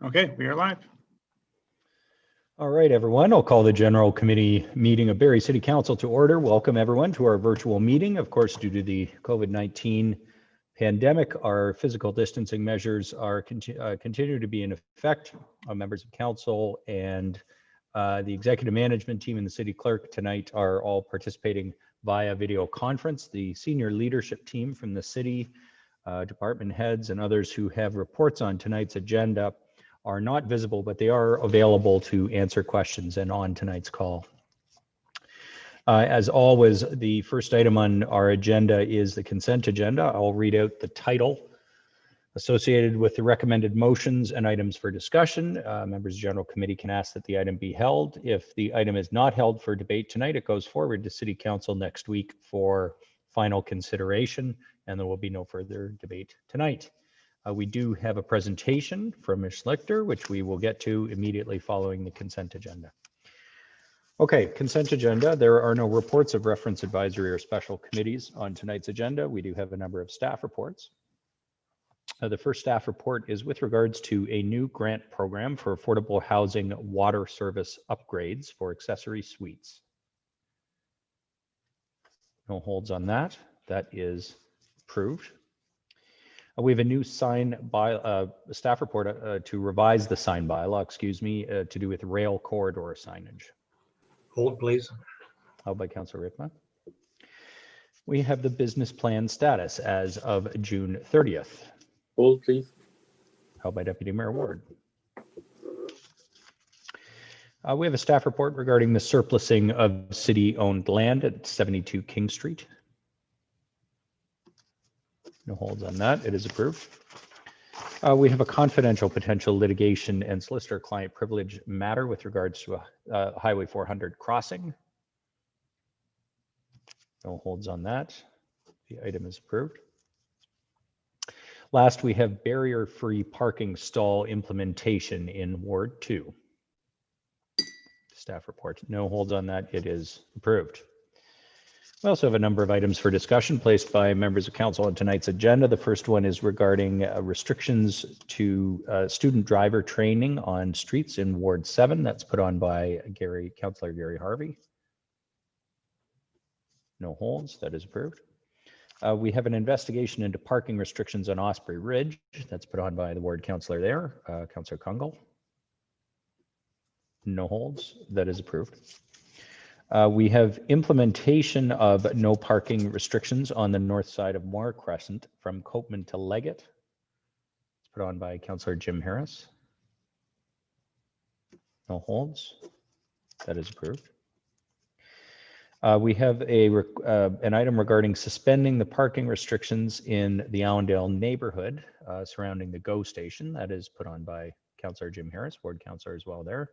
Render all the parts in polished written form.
Okay, we are live. All right, everyone. I'll call the General Committee meeting of Barrie City Council to order. Welcome everyone to our virtual meeting. Of course, due to the COVID-19 pandemic, our physical distancing measures are continue to be in effect. Our members of council and the executive management team and the city clerk tonight are all participating via video conference. The senior leadership team from the city, department heads and others who have reports on tonight's agenda are not visible, but they are available to answer questions and on tonight's call. As always, the first item on our agenda is the consent agenda. I'll read out the title associated with the recommended motions and items for discussion. Members of the General Committee can ask that the item be held. If the item is not held for debate tonight, it goes forward to City Council next week for final consideration, and there will be no further debate tonight. We do have a presentation from Ms. Schlichter, which we will get to immediately following the consent agenda. Okay, consent agenda. There are no reports of reference advisory or special committees on tonight's agenda. We do have a number of staff reports. The first staff report is with regards to a new grant program for affordable housing water service upgrades for accessory suites. No holds on that. That is approved. We have a new staff report to revise the sign bylaw, to do with rail corridor signage. Hold, please. Held by Councillor Ripma. We have the business plan status as of June 30th. Hold, please. Held by Deputy Mayor Ward. We have a staff report regarding the surplusing of city-owned land at 72 King Street. No holds on that. It is approved. We have a confidential potential litigation and solicitor client privilege matter with regards to a Highway 400 crossing. No holds on that. The item is approved. Last, we have barrier-free parking stall implementation in Ward 2. Staff report. No holds on that. It is approved. We also have a number of items for discussion placed by members of council on tonight's agenda. The first one is regarding restrictions to student driver training on streets in Ward 7. That's put on by Councillor Harvey. No holds. That is approved. We have an investigation into parking restrictions on Osprey Ridge. That's put on by the ward councillor there, Councillor Kungle. No holds. That is approved. We have implementation of no parking restrictions on the north side of Moore Crescent from Copeman to Leggett. It's put on by Councillor Jim Harris. No holds. That is approved. We have an item regarding suspending the parking restrictions in the Allendale neighborhood surrounding the GO station. That is put on by Councillor Jim Harris, ward councillor as well there.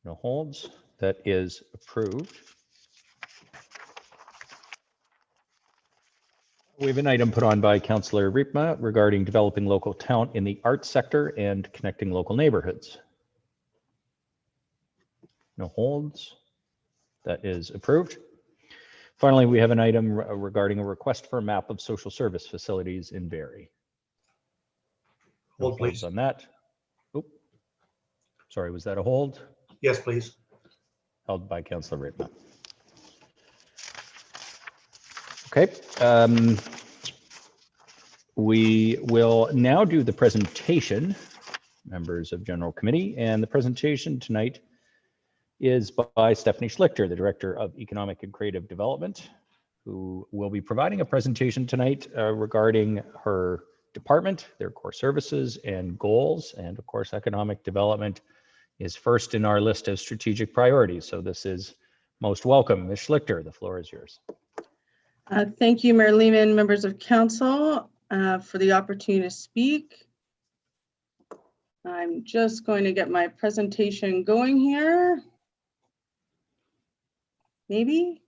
No holds. That is approved. We have an item put on by Councillor Ripma regarding developing local talent in the arts sector and connecting local neighborhoods. No holds. That is approved. Finally, we have an item regarding a request for a map of social service facilities in Barrie. Hold, please. On that. Oh, sorry, was that a hold? Yes, please. Held by Councillor Ripma. Okay. We will now do the presentation, members of General Committee, and the presentation tonight is by Stephanie Schlichter, the Director of Economic and Creative Development, who will be providing a presentation tonight regarding her department, their core services and goals, and of course, economic development is first in our list of strategic priorities. So this is most welcome. Ms. Schlichter, the floor is yours. Thank you, Mayor Lehman, members of council, for the opportunity to speak. I'm just going to get my presentation going here. Maybe?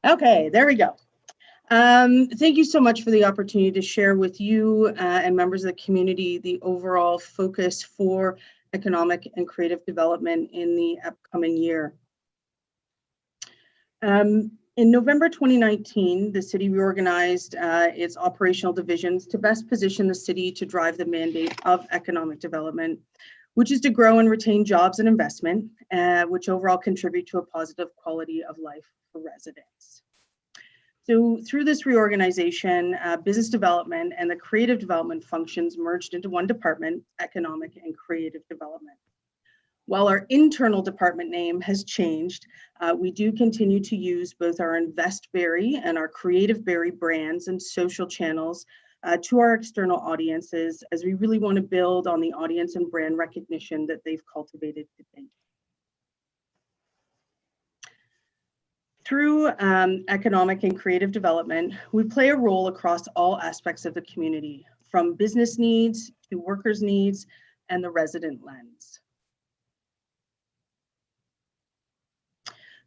Okay, there we go. Thank you so much for the opportunity to share with you and members of the community the overall focus for economic and creative development in the upcoming year. In November 2019, the city reorganized its operational divisions to best position the city to drive the mandate of economic development, which is to grow and retain jobs and investment, which overall contribute to a positive quality of life for residents. So through this reorganization, business development and the creative development functions merged into one department, economic and creative development. While our internal department name has changed, we do continue to use both our InvestBerry and our CreativeBerry brands and social channels to our external audiences, as we really want to build on the audience and brand recognition that they've cultivated to date. Through economic and creative development, we play a role across all aspects of the community, from business needs to workers' needs and the resident lens.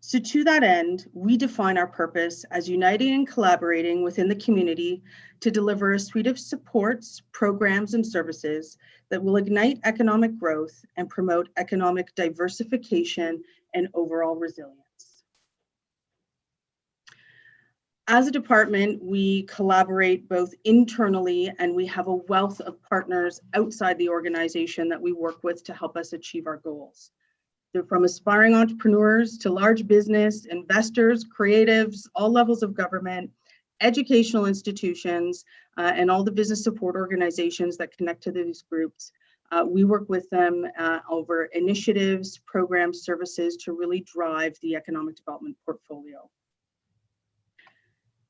So to that end, we define our purpose as uniting and collaborating within the community to deliver a suite of supports, programs, and services that will ignite economic growth and promote economic diversification and overall resilience. As a department, we collaborate both internally, and we have a wealth of partners outside the organization that we work with to help us achieve our goals. So from aspiring entrepreneurs to large business, investors, creatives, all levels of government, educational institutions, and all the business support organizations that connect to these groups, we work with them over initiatives, programs, services to really drive the economic development portfolio.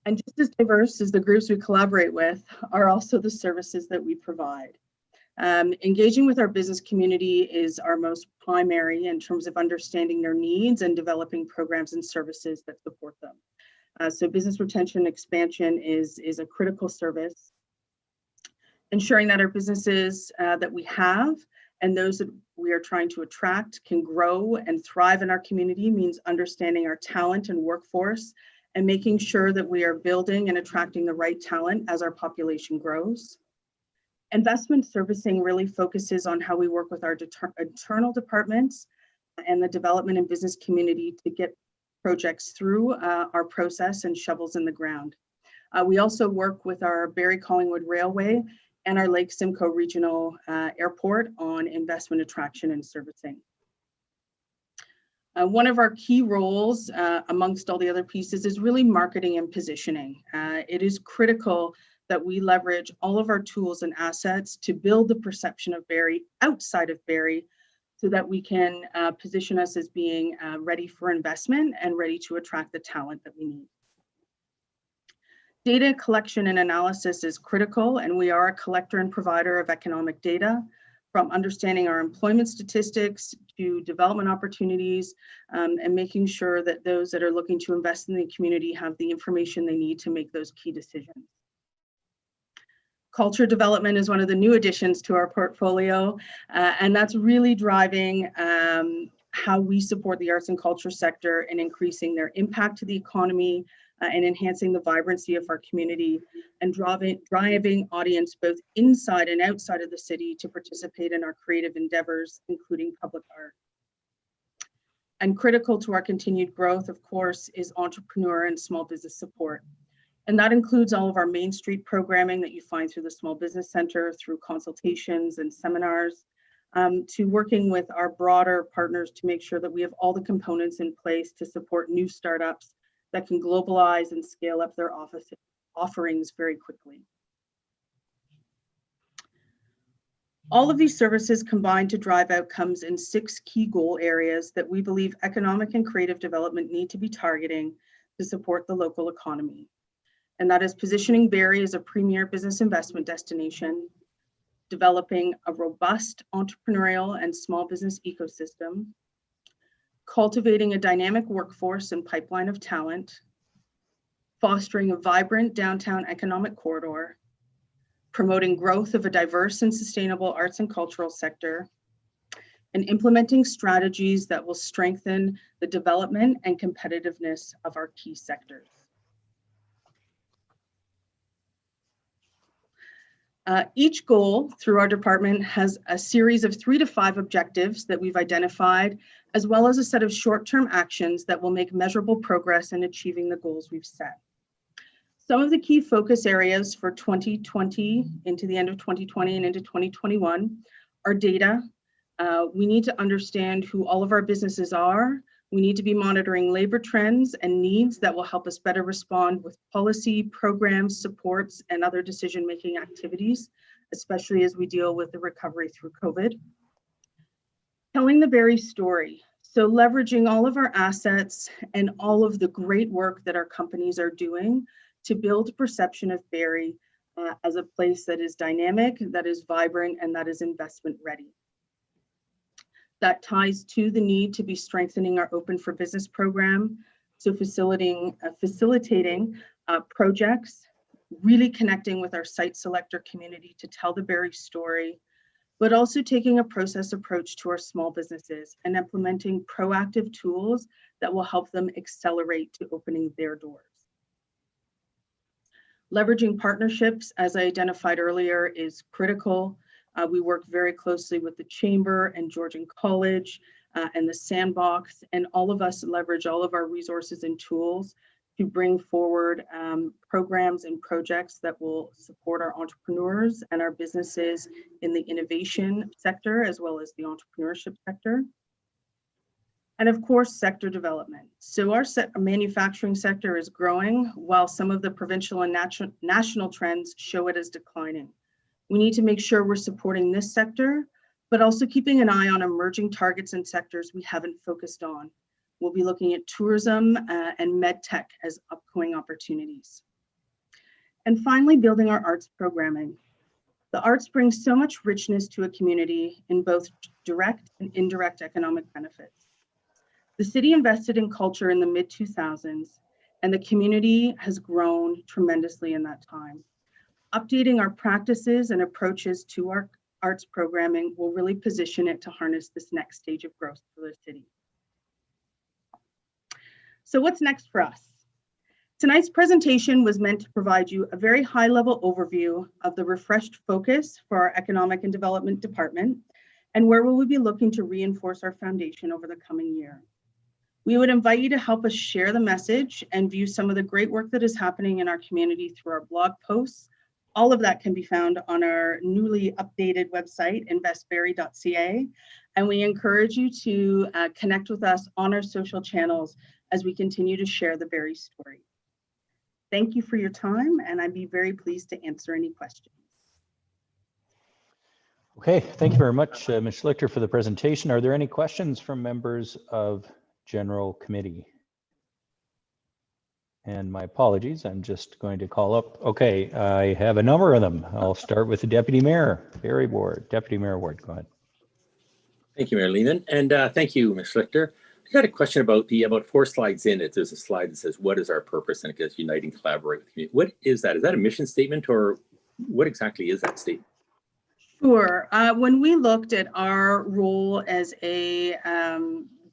And just as diverse as the groups we collaborate with are also the services that we provide. Engaging with our business community is our most primary in terms of understanding their needs and developing programs and services that support them. So business retention and expansion is a critical service. Ensuring that our businesses that we have and those that we are trying to attract can grow and thrive in our community means understanding our talent and workforce and making sure that we are building and attracting the right talent as our population grows. Investment servicing really focuses on how we work with our internal departments and the development and business community to get projects through our process and shovels in the ground. We also work with our Barrie Collingwood Railway and our Lake Simcoe Regional Airport on investment attraction and servicing. One of our key roles amongst all the other pieces is really marketing and positioning. It is critical that we leverage all of our tools and assets to build the perception of Barrie outside of Barrie so that we can position us as being ready for investment and ready to attract the talent that we need. Data collection and analysis is critical, and we are a collector and provider of economic data, from understanding our employment statistics to development opportunities, and making sure that those that are looking to invest in the community have the information they need to make those key decisions. Culture development is one of the new additions to our portfolio, and that's really driving how we support the arts and culture sector in increasing their impact to the economy and enhancing the vibrancy of our community and driving audience both inside and outside of the city to participate in our creative endeavors, including public art. And critical to our continued growth, of course, is entrepreneur and small business support. And that includes all of our Main Street programming that you find through the Small Business Center, through consultations and seminars, to working with our broader partners to make sure that we have all the components in place to support new startups that can globalize and scale up their offerings very quickly. All of these services combine to drive outcomes in 6 key goal areas that we believe economic and creative development need to be targeting to support the local economy. And that is positioning Barrie as a premier business investment destination, developing a robust entrepreneurial and small business ecosystem, cultivating a dynamic workforce and pipeline of talent, fostering a vibrant downtown economic corridor, promoting growth of a diverse and sustainable arts and cultural sector, and implementing strategies that will strengthen the development and competitiveness of our key sectors. Each goal through our department has a series of 3 to 5 objectives that we've identified, as well as a set of short-term actions that will make measurable progress in achieving the goals we've set. Some of the key focus areas for 2020 into the end of 2020 and into 2021 are data. We need to understand who all of our businesses are. We need to be monitoring labor trends and needs that will help us better respond with policy, programs, supports, and other decision-making activities, especially as we deal with the recovery through COVID. Telling the Barrie story. So leveraging all of our assets and all of the great work that our companies are doing to build a perception of Barrie as a place that is dynamic, that is vibrant, and that is investment ready. That ties to the need to be strengthening our Open for Business program, so facilitating projects, really connecting with our site selector community to tell the Barrie story, but also taking a process approach to our small businesses and implementing proactive tools that will help them accelerate to opening their doors. Leveraging partnerships, as I identified earlier, is critical. We work very closely with the Chamber and Georgian College and the Sandbox, and all of us leverage all of our resources and tools to bring forward programs and projects that will support our entrepreneurs and our businesses in the innovation sector, as well as the entrepreneurship sector. And of course, sector development. So our manufacturing sector is growing, while some of the provincial and national trends show it as declining. We need to make sure we're supporting this sector, but also keeping an eye on emerging targets and sectors we haven't focused on. We'll be looking at tourism and med tech as upcoming opportunities. And finally, building our arts programming. The arts bring so much richness to a community in both direct and indirect economic benefits. The city invested in culture in the mid-2000s, and the community has grown tremendously in that time. Updating our practices and approaches to our arts programming will really position it to harness this next stage of growth for the city. So what's next for us? Tonight's presentation was meant to provide you a very high-level overview of the refreshed focus for our Economic and Development Department and where we will be looking to reinforce our foundation over the coming year. We would invite you to help us share the message and view some of the great work that is happening in our community through our blog posts. All of that can be found on our newly updated website, investbarrie.ca. And we encourage you to connect with us on our social channels as we continue to share the Barrie story. Thank you for your time, and I'd be very pleased to answer any questions. Okay, thank you very much, Ms. Schlichter, for the presentation. Are there any questions from members of General Committee? And my apologies, I'm just going to call up. Okay, I have a number of them. I'll start with the Deputy Mayor, Barrie Ward. Deputy Mayor Ward, go ahead. Thank you, Mayor Lehman. And thank you, Ms. Schlichter. I got a question about 4 slides in it. There's a slide that says, what is our purpose? And it goes, unite and collaborate with the community. What is that? Is that a mission statement, or what exactly is that statement? Sure. When we looked at our role as a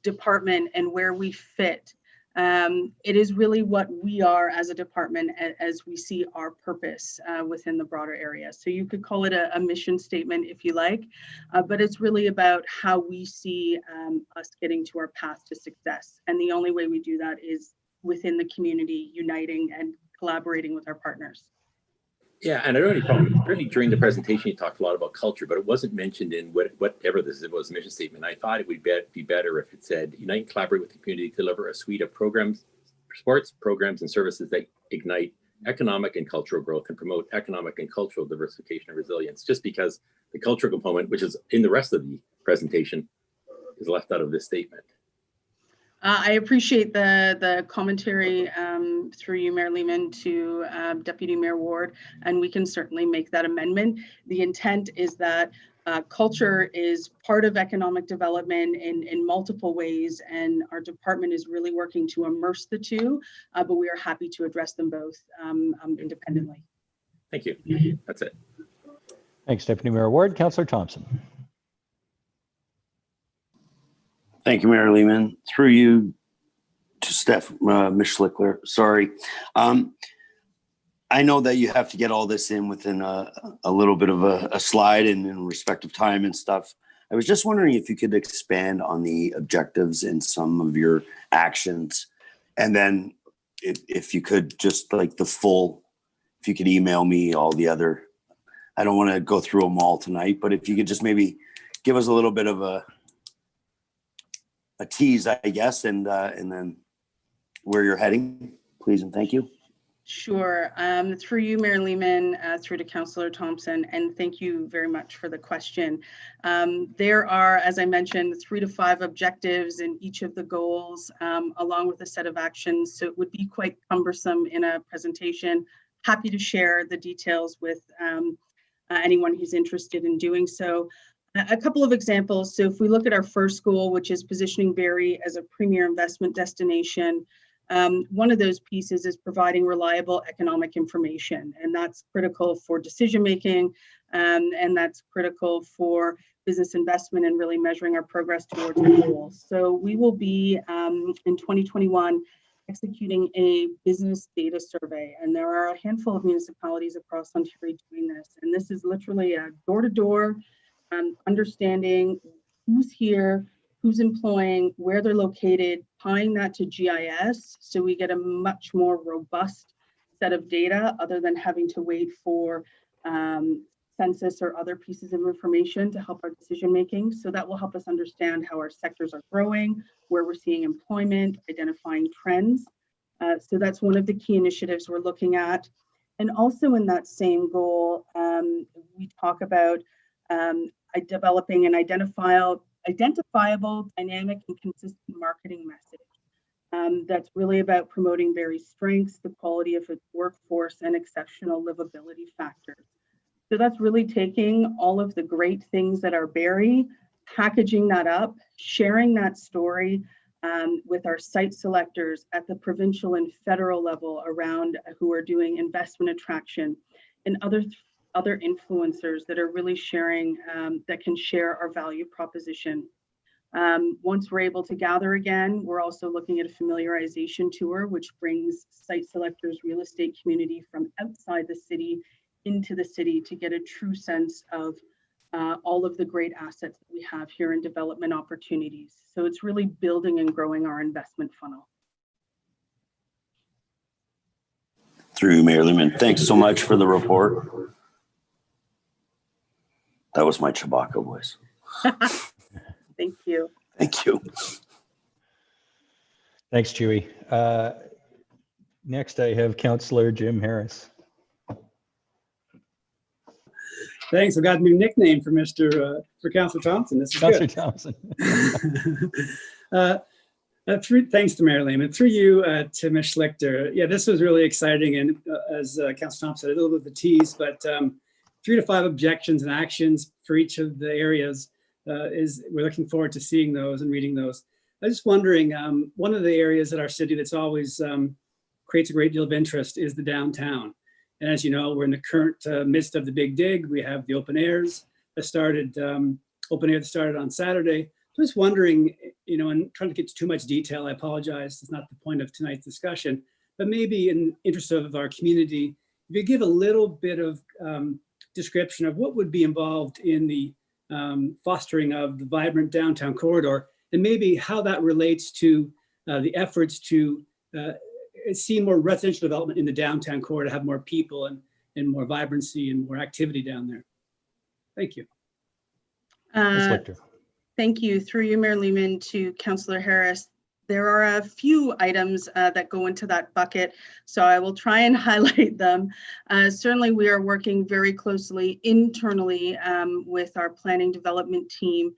department and where we fit, it is really what we are as a department as we see our purpose within the broader area. So you could call it a mission statement if you like, but it's really about how we see us getting to our path to success. And the only way we do that is within the community, uniting and collaborating with our partners. Yeah, and I don't have any problem. Really, during the presentation, you talked a lot about culture, but it wasn't mentioned in whatever this was, mission statement. I thought it would be better if it said, unite and collaborate with the community to deliver a suite of programs, sports, programs, and services that ignite economic and cultural growth and promote economic and cultural diversification and resilience. Just because the cultural component, which is in the rest of the presentation, is left out of this statement. I appreciate the commentary through you, Mayor Lehman, to Deputy Mayor Ward, and we can certainly make that amendment. The intent is that culture is part of economic development in multiple ways, and our department is really working to immerse the two, but we are happy to address them both independently. Thank you. That's it. Thanks, Deputy Mayor Ward. Councillor Thompson. Thank you, Mayor Lehman. Through you to Ms. Schlichter, sorry. I I know that you have to get all this in within a little bit of a slide and in respective time and stuff. I was just wondering if you could expand on the objectives and some of your actions. And then if you could just like if you could email me all the other, I don't want to go through them all tonight, but if you could just maybe give us a little bit of a tease, I guess, and then where you're heading, please and thank you. Sure. Through you, Mayor Lehman, through to Councillor Thompson, and thank you very much for the question. There are, as I mentioned, 3 to 5 objectives in each of the goals, along with a set of actions. So it would be quite cumbersome in a presentation. Happy to share the details with anyone who's interested in doing so. A couple of examples. So if we look at our first goal, which is positioning Barrie as a premier investment destination, one of those pieces is providing reliable economic information, and that's critical for decision making, and that's critical for business investment and really measuring our progress towards our goals. So we will be in 2021 executing a business data survey, and there are a handful of municipalities across Ontario doing this, and this is literally a door-to-door understanding who's here, who's employing, where they're located, tying that to GIS, so we get a much more robust set of data other than having to wait for census or other pieces of information to help our decision making. So that will help us understand how our sectors are growing, where we're seeing employment, identifying trends. So that's one of the key initiatives we're looking at. And also in that same goal, we talk about developing an identifiable, dynamic, and consistent marketing message. That's really about promoting Barrie's strengths, the quality of its workforce, and exceptional livability factors. So that's really taking all of the great things that are Barrie, packaging that up, sharing that story with our site selectors at the provincial and federal level around who are doing investment attraction, and other influencers that are really sharing, that can share our value proposition. Once we're able to gather again, we're also looking at a familiarization tour, which brings site selectors, real estate community from outside the city into the city to get a true sense of all of the great assets that we have here in development opportunities. So it's really building and growing our investment funnel. Through you, Mayor Lehman. Thanks so much for the report. That was my Chewbacca voice. Thank you. Thank you. Thanks, Chewy. Next, I have Councillor Jim Harris. Thanks. I've got a new nickname for for Councillor Thompson. This is Councillor good. Thompson. Thanks to Mayor Lehman. Through you to Ms. Schlichter. Yeah, this was really exciting, and as Councillor Thompson said, a little bit of a tease, but 3 to 5 objections and actions for each of the areas we're looking forward to seeing those and reading those. I was just wondering, one of the areas in our city that's always creates a great deal of interest is the downtown. And as you know, we're in the current midst of the Big Dig. We have the open airs that started, open air that started on Saturday. Just wondering, and trying to get to too much detail, I apologize, it's not the point of tonight's discussion, but maybe in the interest of our community, if you give a little bit of description of what would be involved in the fostering of the vibrant downtown corridor, and maybe how that relates to the efforts to see more residential development in the downtown corridor, have more people and more vibrancy and more activity down there. Thank you. Thank you. Through you, Mayor Lehman, to Councillor Harris. There are a few items that go into that bucket, so I will try and highlight them. Certainly, we are working very closely internally with our planning development team,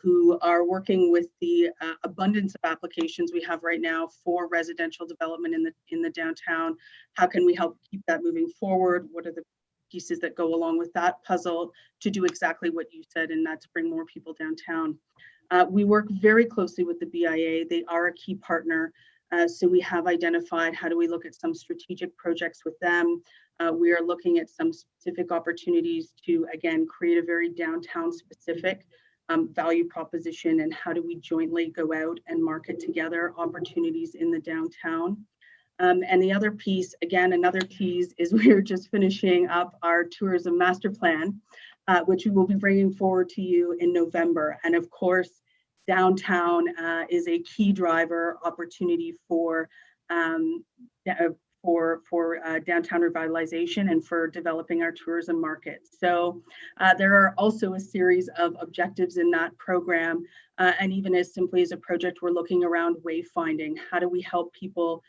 who are working with the abundance of applications we have right now for residential development in the downtown. How can we help keep that moving forward? What are the pieces that go along with that puzzle to do exactly what you said, and that's bring more people downtown? We work very closely with the BIA. They are a key partner. So we have identified how do we look at some strategic projects with them. We are looking at some specific opportunities to, again, create a very downtown specific value proposition, and how do we jointly go out and market together opportunities in the downtown. And the other piece, again, another tease, is we're just finishing up our tourism master plan, which we will be bringing forward to you in November. And of course, downtown is a key driver opportunity for downtown revitalization and for developing our tourism market. So there are also a series of objectives in that program, and even as simply as a project, we're looking around wayfinding. How do we help people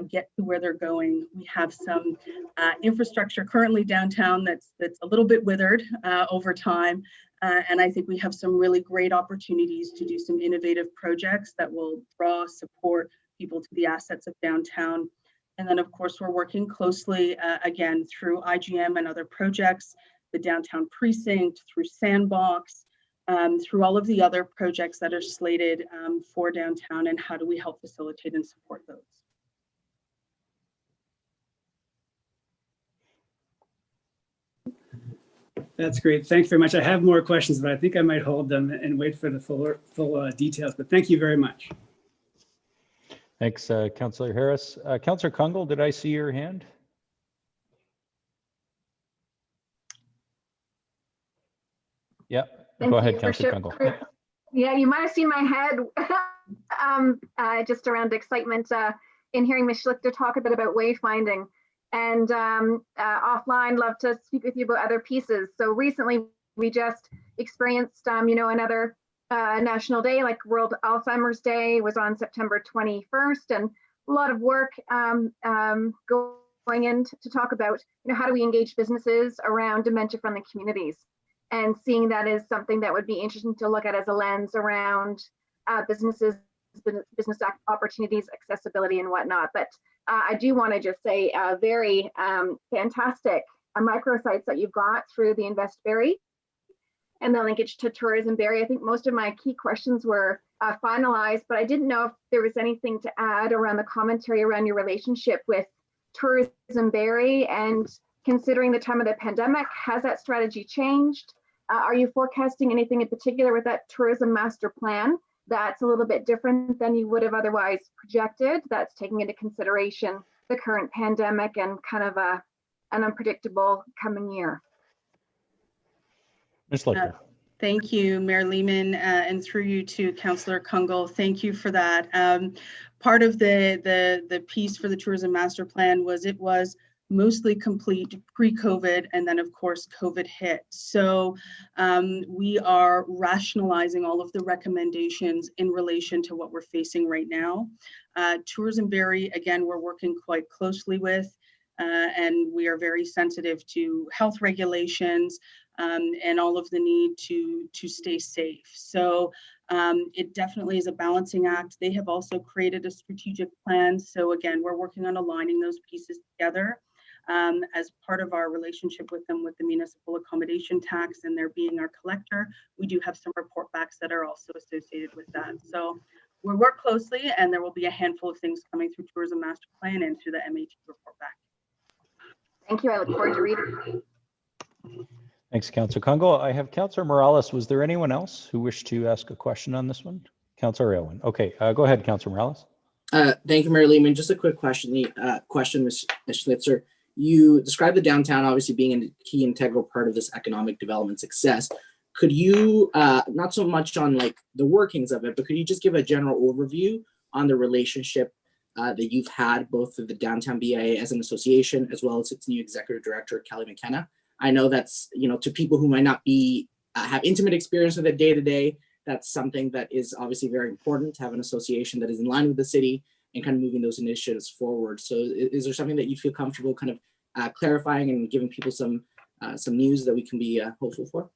get to where they're going? We have some infrastructure currently downtown that's a little bit withered over time, and I think we have some really great opportunities to do some innovative projects that will draw support people to the assets of downtown. And then, of course, we're working closely, again, through IGM and other projects, the downtown precinct, through Sandbox, through all of the other projects that are slated for downtown, and how do we help facilitate and support those. That's great. Thanks very much. I have more questions, but I think I might hold them and wait for the full details. But thank you very much. Thanks, Councillor Harris. Councillor Kungl, did I see your hand? Yeah, go ahead, Councillor Kungl. Yeah, you might have seen my head just around excitement in hearing Ms. Schlichter talk a bit about wayfinding. And offline, love to speak with you about other pieces. So recently, we just experienced, another National Day, like World Alzheimer's Day was on September 21st, and a lot of work going in to talk about, how do we engage businesses around dementia-friendly communities, and seeing that is something that would be interesting to look at as a lens around business opportunities, accessibility, and whatnot. But I do want to just say very fantastic microsites that you've got through the Invest Barrie and the linkage to Tourism Barrie. I think most of my key questions were finalized, but I didn't know if there was anything to add around the commentary around your relationship with Tourism Barrie, and considering the time of the pandemic, has that strategy changed? Are you forecasting anything in particular with that tourism master plan that's a little bit different than you would have otherwise projected, that's taking into consideration the current pandemic and kind of an unpredictable coming year? Ms. Schlichter. Thank you, Mayor Lehman, and through you to Councillor Kungl. Thank you for that. Part of the piece for the tourism master plan was it was mostly complete pre-COVID, and then of course COVID hit. So we are rationalizing all of the recommendations in relation to what we're facing right now. Tourism Barrie, again, we're working quite closely with, and we are very sensitive to health regulations and all of the need to stay safe. So it definitely is a balancing act. They have also created a strategic plan. So again, we're working on aligning those pieces together. As part of our relationship with them with the municipal accommodation tax and their being our collector, we do have some report backs that are also associated with that. So we work closely, and there will be a handful of things coming through Tourism Master Plan and through the MAT report back. Thank you. I look forward to reading. Thanks, Councillor Kungl. I have Councillor Morales. Was there anyone else who wished to ask a question on this one? Councillor Aylwin. Okay, go ahead, Councillor Morales. Thank you, Mayor Lehman. Just a quick question. Ms. Schlitzer. You described the downtown obviously being a key integral part of this economic development success. Could you, not so much on like the workings of it, but could you just give a general overview on the relationship that you've had both with the Downtown BIA as an association, as well as its new executive director, Kelly McKenna? I know that's, to people who might not be, have intimate experience with it day to day, that's something that is obviously very important to have an association that is in line with the city and kind of moving those initiatives forward. So is there something that you feel comfortable kind of clarifying and giving people some news that we can be hopeful for?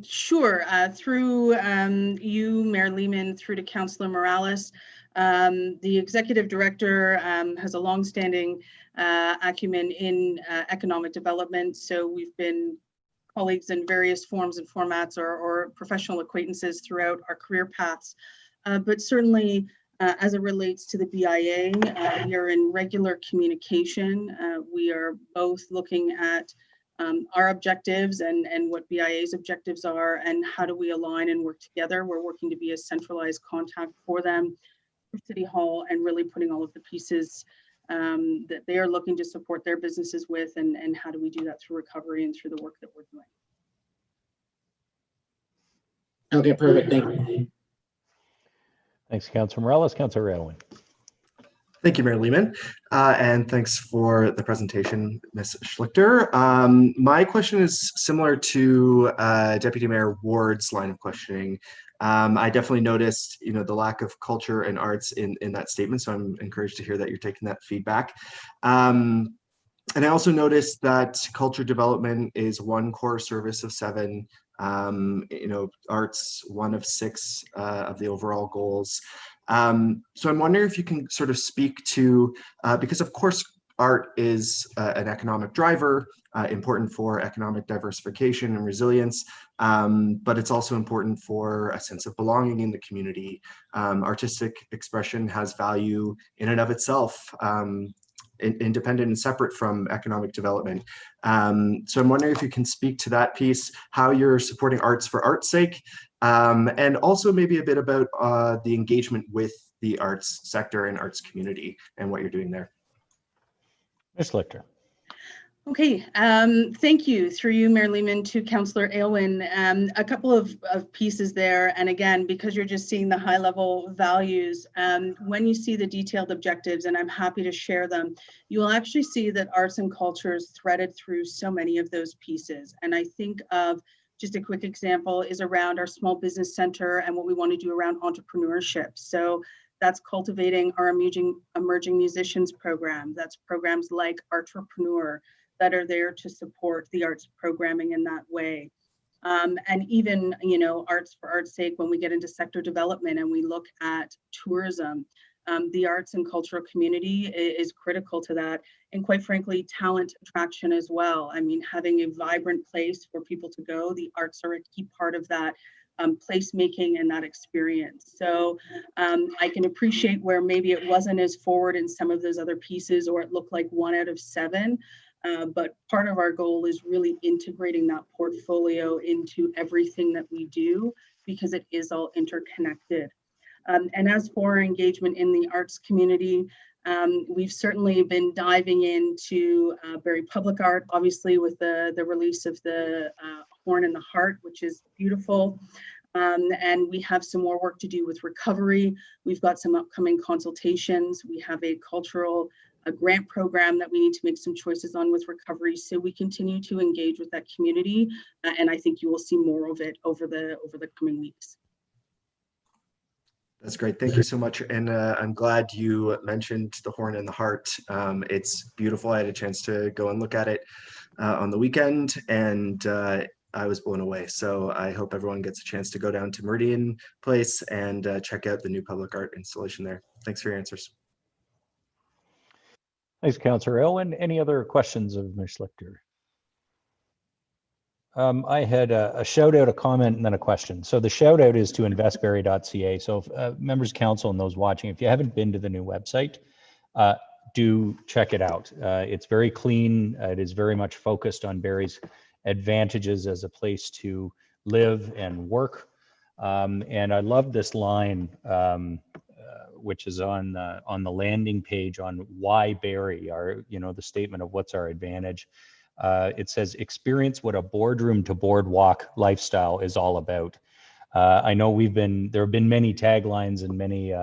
Sure. Through you, Mayor Lehman, through to Councillor Morales, the executive director has a longstanding acumen in economic development. So we've been colleagues in various forms and formats or professional acquaintances throughout our career paths. But certainly, as it relates to the BIA, we are in regular communication. We are both looking at our objectives and what BIA's objectives are, and how do we align and work together. We're working to be a centralized contact for them. for City Hall and really putting all of the pieces that they are looking to support their businesses with, and how do we do that through recovery and through the work that we're doing. Okay, perfect. Thank you. Thanks, Councillor Morales. Councillor Elwin. Thank you, Mayor Lehman, and thanks for the presentation, Ms. Schlichter. My question is similar to Deputy Mayor Ward's line of questioning. I definitely noticed, the lack of culture and arts in that statement, so I'm encouraged to hear that you're taking that feedback. And I also noticed that culture development is one core service of 7. Arts, 1 of 6 of the overall goals. So I'm wondering if you can sort of speak to, because of course art is an economic driver, important for economic diversification and resilience, but it's also important for a sense of belonging in the community. Artistic expression has value in and of itself, independent and separate from economic development. So I'm wondering if you can speak to that piece, how you're supporting arts for art's sake, and also maybe a bit about the engagement with the arts sector and arts community and what you're doing there. Ms. Schlichter. Okay, thank you, through you, Mayor Lehman, to Councillor Aylwin. A couple of pieces there, and again, because you're just seeing the high-level values, when you see the detailed objectives, and I'm happy to share them, you will actually see that arts and culture is threaded through so many of those pieces. And I think of just a quick example is around our small business center and what we want to do around entrepreneurship. So that's cultivating our emerging musicians program. That's programs like Artrepreneur that are there to support the arts programming in that way. And even, arts for art's sake, when we get into sector development and we look at tourism, the arts and cultural community is critical to that. And quite frankly, talent attraction as well. I mean, having a vibrant place for people to go, the arts are a key part of that placemaking and that experience. So I can appreciate where maybe it wasn't as forward in some of those other pieces, or it looked like 1 out of 7. But part of our goal is really integrating that portfolio into everything that we do, because it is all interconnected. And as for our engagement in the arts community, we've certainly been diving into Barrie Public Art, obviously with the release of the Horn and the Heart, which is beautiful. And we have some more work to do with recovery. We've got some upcoming consultations. We have a cultural grant program that we need to make some choices on with recovery. So we continue to engage with that community, and I think you will see more of it over the coming weeks. That's great. Thank you so much. And I'm glad you mentioned the Horn and the Heart. It's beautiful. I had a chance to go and look at it on the weekend, and I was blown away. So I hope everyone gets a chance to go down to Meridian Place and check out the new public art installation there. Thanks for your answers. Thanks, Councillor Elwin. Any other questions of Ms. Schlichter? I had a shout out, a comment, and then a question. So the shout out is to investbarrie.ca. So if, members of council and those watching, if you haven't been to the new website, do check it out. It's very clean. It is very much focused on Barrie's advantages as a place to live and work. And I love this line, which is on the landing page on why Barrie, the statement of what's our advantage. It says, experience what a boardroom to boardwalk lifestyle is all about. I know there have been many taglines and many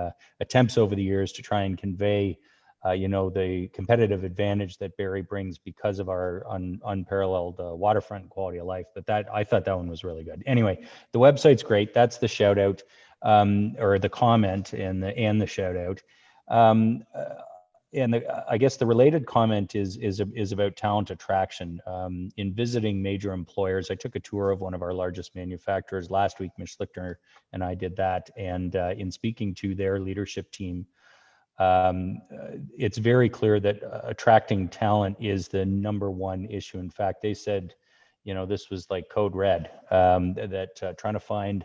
attempts over the years to try and convey, the competitive advantage that Barrie brings because of our unparalleled waterfront quality of life. But I thought that one was really good. Anyway, the website's great. That's the shout out, or the comment and the shout out. And I guess the related comment is about talent attraction. In visiting major employers, I took a tour of one of our largest manufacturers last week. Ms. Schlichter and I did that. And in speaking to their leadership team, it's very clear that attracting talent is the #1 issue. In fact, they said, this was like code red, that trying to find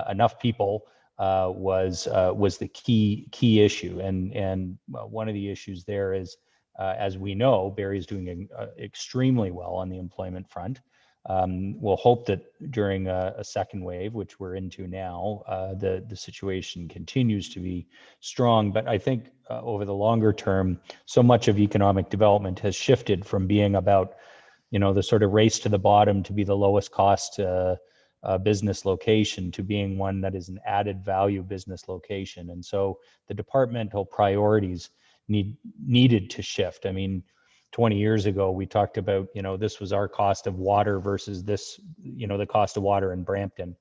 enough people was the key issue. And one of the issues there is, as we know, Barrie is doing extremely well on the employment front. We'll hope that during a second wave, which we're into now, the situation continues to be strong. But I think over the longer term, so much of economic development has shifted from being about, the sort of race to the bottom to be the lowest cost business location to being one that is an added value business location. And so the departmental priorities needed to shift. I mean, 20 years ago, we talked about, this was our cost of water versus this, the cost of water in Brampton.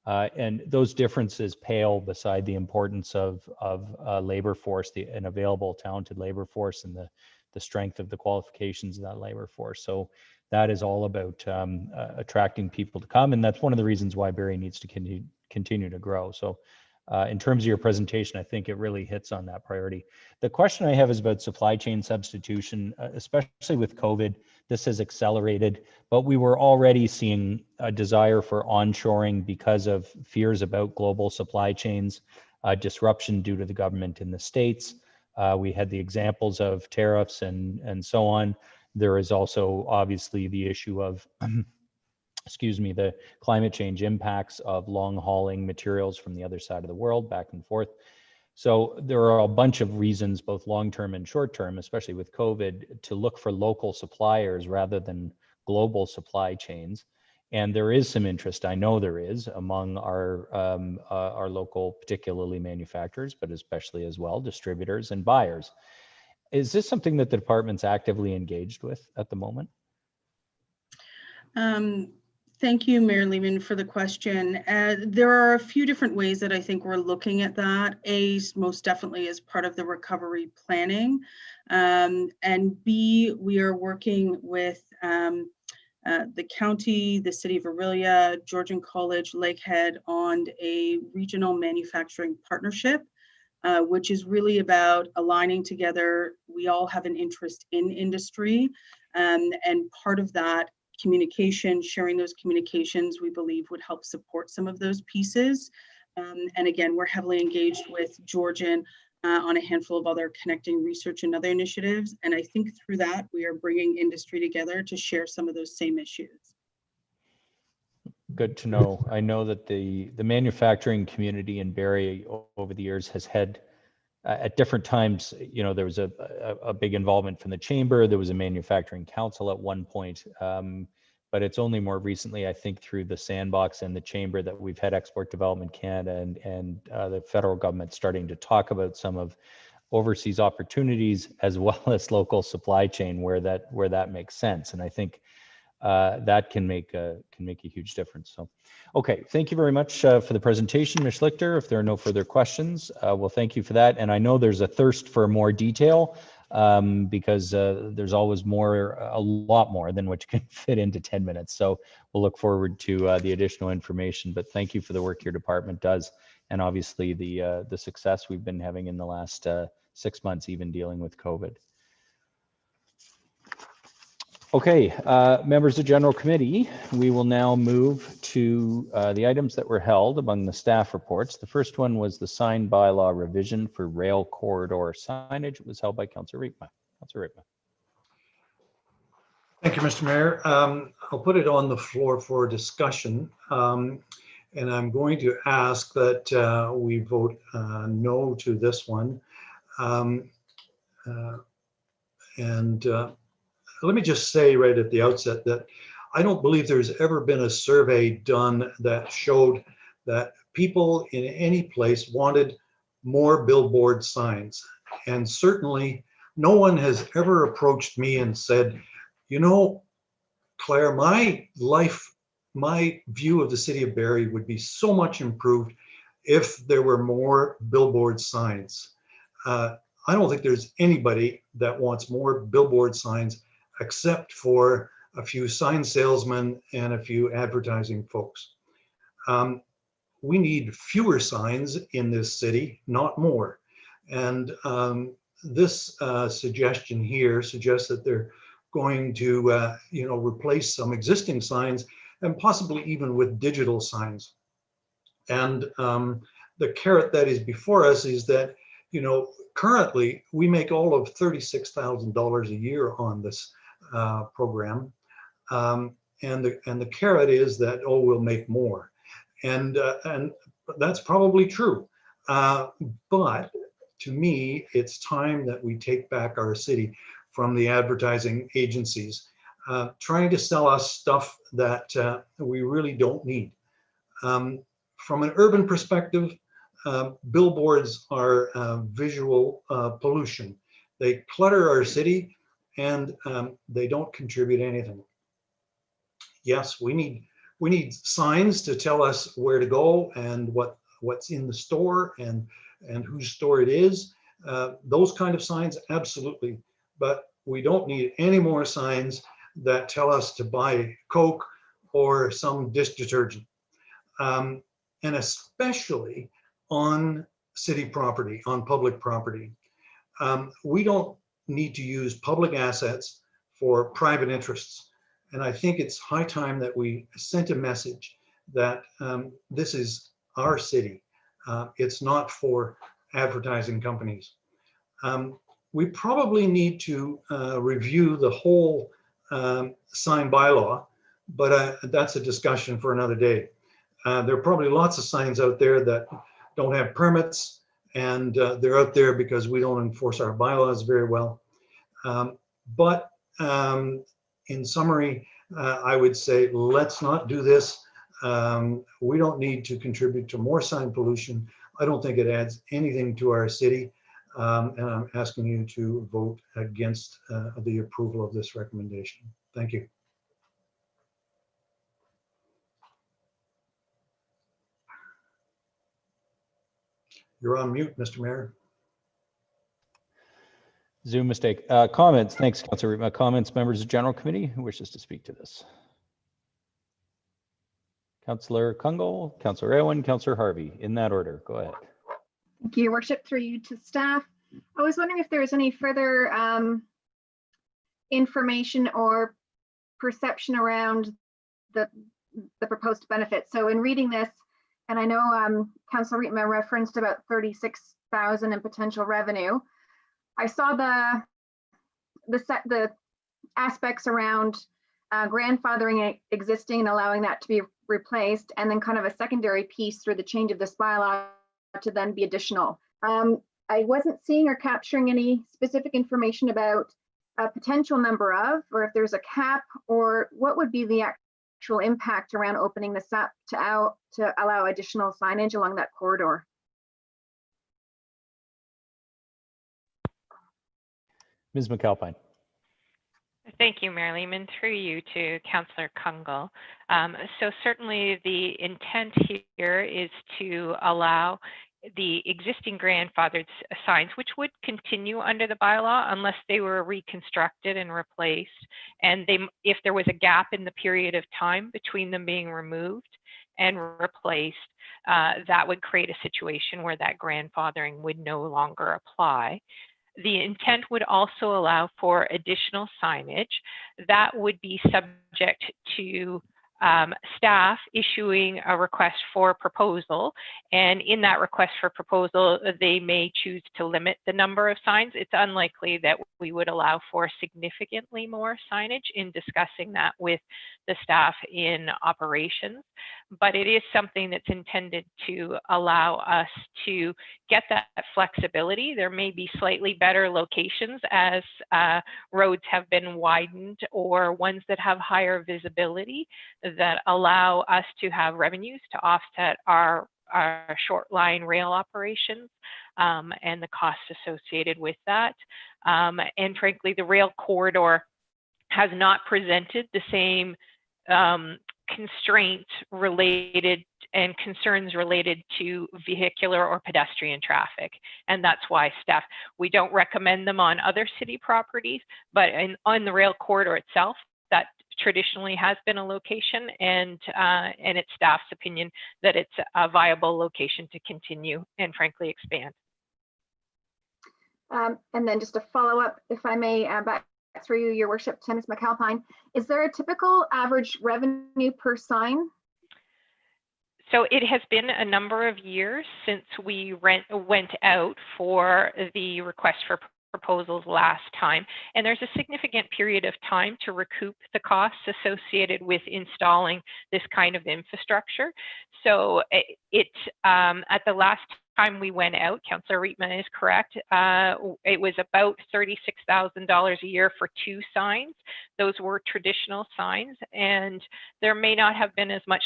And those differences pale beside the importance of labor force, an available talented labor force, and the strength of the qualifications of that labor force. So that is all about attracting people to come. And that's one of the reasons why Barrie needs to continue to grow. So in terms of your presentation, I think it really hits on that priority. The question I have is about supply chain substitution, especially with COVID. This has accelerated, but we were already seeing a desire for onshoring because of fears about global supply chains, disruption due to the government in the States. We had the examples of tariffs and so on. There is also obviously the issue of the climate change impacts of long hauling materials from the other side of the world back and forth. So there are a bunch of reasons, both long-term and short-term, especially with COVID, to look for local suppliers rather than global supply chains. And there is some interest, I know there is, among our local, particularly manufacturers, but especially as well, distributors and buyers. Is this something that the department's actively engaged with at the moment? Thank you, Mayor Lehman, for the question. There are a few different ways that I think we're looking at that. A, most definitely as part of the recovery planning. And B, we are working with the county, the city of Orillia, Georgian College, Lakehead on a regional manufacturing partnership, which is really about aligning together. We all have an interest in industry, and part of that communication, sharing those communications, we believe would help support some of those pieces. And again, we're heavily engaged with Georgian on a handful of other connecting research and other initiatives. And I think through that, we are bringing industry together to share some of those same issues. Good to know. I know that the manufacturing community in Barrie over the years has had at different times, there was a big involvement from the chamber. There was a manufacturing council at one point, but it's only more recently, I think, through the sandbox and the chamber that we've had Export Development Canada and the federal government starting to talk about some of overseas opportunities as well as local supply chain where that makes sense. And I think that can make a huge difference. So, okay, thank you very much for the presentation, Ms. Schlichter. If there are no further questions, well, thank you for that. And I know there's a thirst for more detail because there's always a lot more than what you can fit into 10 minutes. So we'll look forward to the additional information. But thank you for the work your department does, and obviously the success we've been having in the last 6 months, even dealing with COVID. Okay, members of General Committee, we will now move to the items that were held among the staff reports. The first one was the sign bylaw revision for rail corridor signage. It was held by Councillor Riepma. Councillor Riepma. Thank you, Mr. Mayor. I'll put it on the floor for discussion. And I'm going to ask that we vote no to this one. Let me just say right at the outset that I don't believe there's ever been a survey done that showed that people in any place wanted more billboard signs. And certainly no one has ever approached me and said, Claire, my view of the city of Barrie would be so much improved if there were more billboard signs. I don't think there's anybody that wants more billboard signs except for a few sign salesmen and a few advertising folks. We need fewer signs in this city, not more. And this suggestion here suggests that they're going to, replace some existing signs and possibly even with digital signs. And the carrot that is before us is that, currently we make all of $36,000 a year on this program. and the carrot is that, oh, we'll make more, and that's probably true. But to me, it's time that we take back our city from the advertising agencies trying to sell us stuff that we really don't need. From an urban perspective, billboards are visual pollution. They clutter our city, and they don't contribute anything. Yes, we need signs to tell us where to go and what's in the store and whose store it is. Those kind of signs, absolutely. But we don't need any more signs that tell us to buy Coke or some dish detergent. And especially on city property, on public property. We don't need to use public assets for private interests. And I think it's high time that we sent a message that this is our city. It's not for advertising companies. We probably need to review the whole sign bylaw, but that's a discussion for another day. There are probably lots of signs out there that don't have permits, and they're out there because we don't enforce our bylaws very well. But in summary, I would say let's not do this. We don't need to contribute to more sign pollution. I don't think it adds anything to our city. And I'm asking you to vote against the approval of this recommendation. Thank you. You're on mute, Mr. Mayor. Zoom mistake. Comments. Thanks, Councillor. Comments, members of General Committee who wishes to speak to this. Councillor Kungl, Councillor Aylwin, Councillor Harvey, in that order. Go ahead. Thank you, Your Worship, through you to staff. I was wondering if there is any further information or perception around the proposed benefits. So in reading this, and I know Councillor Rietma referenced about 36,000 in potential revenue. I saw the aspects around grandfathering existing and allowing that to be replaced, and then kind of a secondary piece through the change of this bylaw to then be additional. I wasn't seeing or capturing any specific information about a potential number of, or if there's a cap, or what would be the actual impact around opening this up to allow additional signage along that corridor. Ms. McAlpine. Thank you, Mayor Lehman. Through you to Councillor Kungl. So certainly the intent here is to allow the existing grandfathered signs, which would continue under the bylaw unless they were reconstructed and replaced. And if there was a gap in the period of time between them being removed and replaced, that would create a situation where that grandfathering would no longer apply. The intent would also allow for additional signage that would be subject to staff issuing a request for proposal. And in that request for proposal, they may choose to limit the number of signs. It's unlikely that we would allow for significantly more signage in discussing that with the staff in operations. But it is something that's intended to allow us to get that flexibility. There may be slightly better locations as roads have been widened, or ones that have higher visibility that allow us to have revenues to offset our short line rail operations and the costs associated with that. And frankly, the rail corridor has not presented the same constraints related and concerns related to vehicular or pedestrian traffic. And that's why staff, we don't recommend them on other city properties, but on the rail corridor itself, that traditionally has been a location, and it's staff's opinion that it's a viable location to continue and frankly expand. And then just a follow up, if I may, back through you, Your Worship, to Ms. McAlpine, is there a typical average revenue per sign? So it has been a number of years since we went out for the request for proposals last time, and there's a significant period of time to recoup the costs associated with installing this kind of infrastructure. So at the last time we went out, Councillor Rietman is correct, it was about $36,000 a year for 2 signs. Those were traditional signs, and there may not have been as much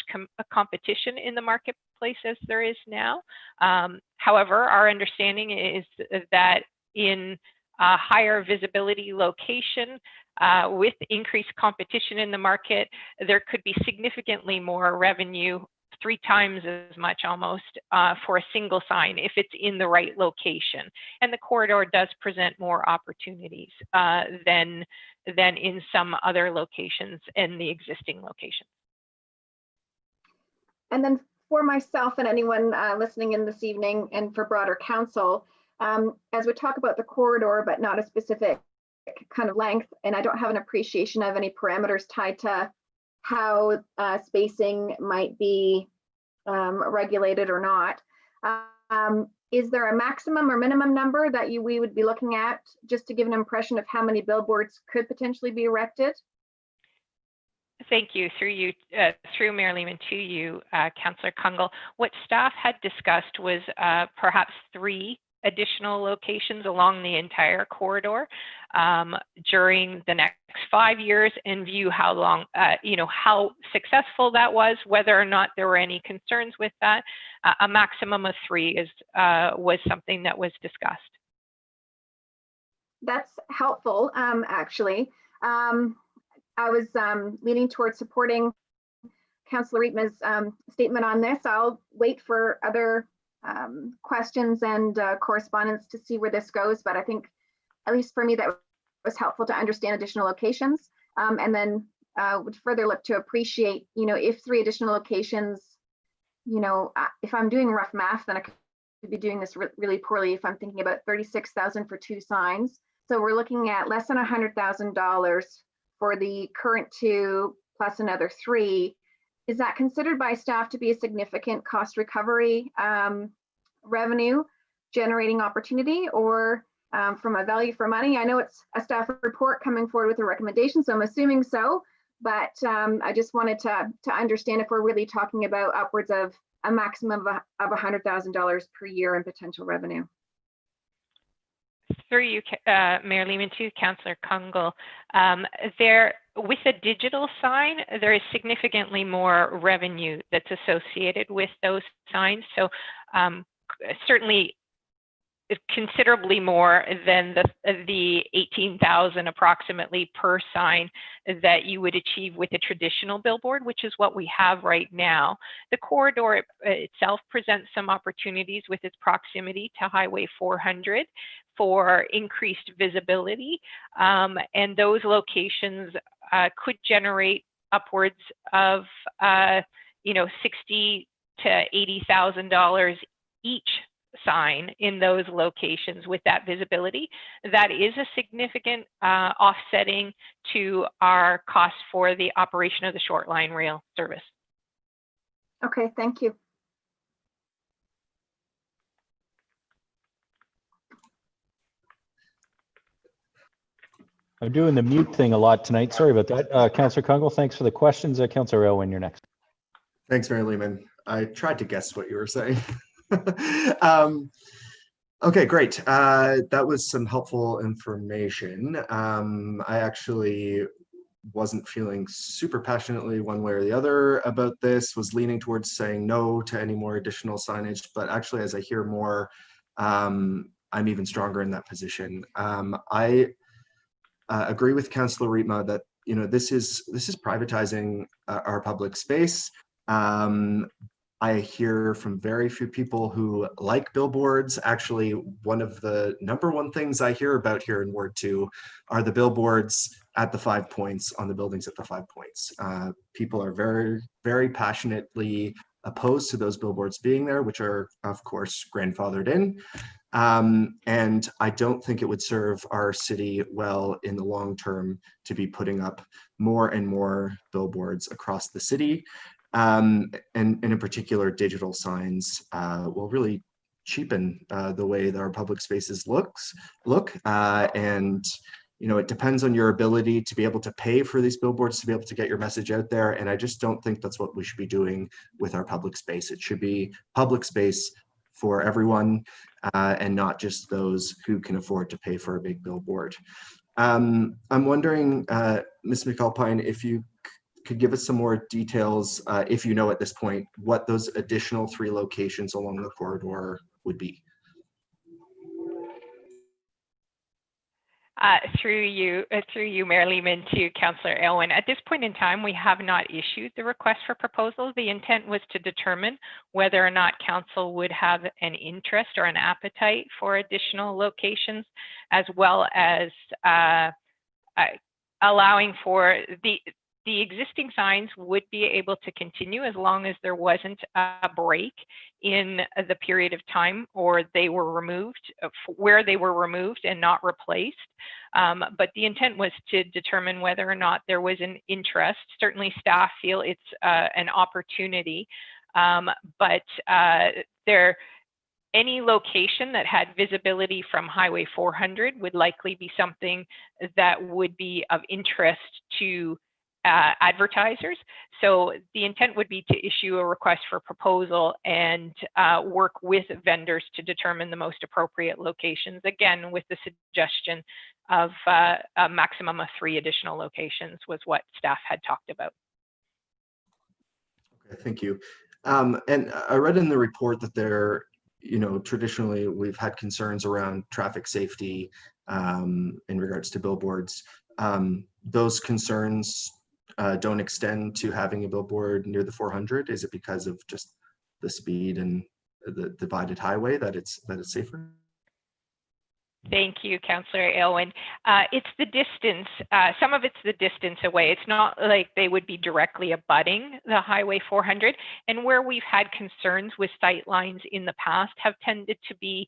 competition in the marketplace as there is now. However, our understanding is that in a higher visibility location, with increased competition in the market, there could be significantly more revenue, 3 times as much almost, for a single sign if it's in the right location. And the corridor does present more opportunities than in some other locations in the existing locations. And then for myself and anyone listening in this evening, and for broader council, as we talk about the corridor, but not a specific kind of length, and I don't have an appreciation of any parameters tied to how spacing might be regulated or not. Is there a maximum or minimum number that we would be looking at, just to give an impression of how many billboards could potentially be erected? Thank you. Through Mayor Lehman to you, Councillor Kungl. What staff had discussed was perhaps 3 additional locations along the entire corridor during the next 5 years, and view how long, how successful that was, whether or not there were any concerns with that. A maximum of 3 was something that was discussed. That's helpful, actually. I was leaning towards supporting Councillor Rietman's statement on this. I'll wait for other questions and correspondence to see where this goes, but I think, at least for me, that was helpful to understand additional locations, and then would further look to appreciate, if 3 additional locations, if I'm doing rough math, then I could be doing this really poorly if I'm thinking about 36,000 for 2 signs. So we're looking at less than $100,000 for the current 2 plus another 3. Is that considered by staff to be a significant cost recovery revenue generating opportunity, or from a value for money? I know it's a staff report coming forward with a recommendation, so I'm assuming so, but I just wanted to understand if we're really talking about upwards of a maximum of $100,000 per year in potential revenue. Through you, Mayor Lehman, to Councillor Kungl. With a digital sign, there is significantly more revenue that's associated with those signs. So certainly considerably more than the 18,000 approximately per sign that you would achieve with a traditional billboard, which is what we have right now. The corridor itself presents some opportunities with its proximity to Highway 400 for increased visibility, and those locations could generate upwards of $60,000 to $80,000 each sign in those locations with that visibility. That is a significant offsetting to our costs for the operation of the short line rail service. Okay, thank you. I'm doing the mute thing a lot tonight. Sorry about that. Councillor Kungl, thanks for the questions. Councillor Elwin, you're next. Thanks, Mayor Lehman. I tried to guess what you were saying. Okay, great. That was some helpful information. I actually wasn't feeling super passionately one way or the other about this, was leaning towards saying no to any more additional signage, but actually as I hear more, I'm even stronger in that position. I agree with Councillor Rietman that this is privatizing our public space. I hear from very few people who like billboards. Actually, one of the #1 things I hear about here in Ward 2 are the billboards at the 5 points, on the buildings at the 5 points. People are very, very passionately opposed to those billboards being there, which are, of course, grandfathered in. And I don't think it would serve our city well in the long term to be putting up more and more billboards across the city. And in particular, digital signs will really cheapen the way that our public spaces look. And you know, it depends on your ability to be able to pay for these billboards to be able to get your message out there. And I just don't think that's what we should be doing with our public space. It should be public space for everyone and not just those who can afford to pay for a big billboard. I'm wondering, Ms. McAlpine, if you could give us some more details, if you know at this point, what those additional 3 locations along the corridor would be. Through you, Mayor Lehman, to Councillor Aylwin. At this point in time, we have not issued the request for proposal. The intent was to determine whether or not council would have an interest or an appetite for additional locations, as well as allowing for the existing signs would be able to continue as long as there wasn't a break in the period of time or they were removed, where they were removed and not replaced. But the intent was to determine whether or not there was an interest. Certainly staff feel it's an opportunity, but any location that had visibility from Highway 400 would likely be something that would be of interest to advertisers. So the intent would be to issue a request for proposal and work with vendors to determine the most appropriate locations, again with the suggestion of a maximum of 3 additional locations was what staff had talked about. Okay, thank you. And I read in the report that there, you know, traditionally we've had concerns around traffic safety in regards to billboards. Those concerns don't extend to having a billboard near the 400? Is it because of just the speed and the divided highway that it's safer? Thank you, Councillor Aylwin. It's the distance. Some of it's the distance away. It's not like they would be directly abutting the Highway 400. And where we've had concerns with sight lines in the past have tended to be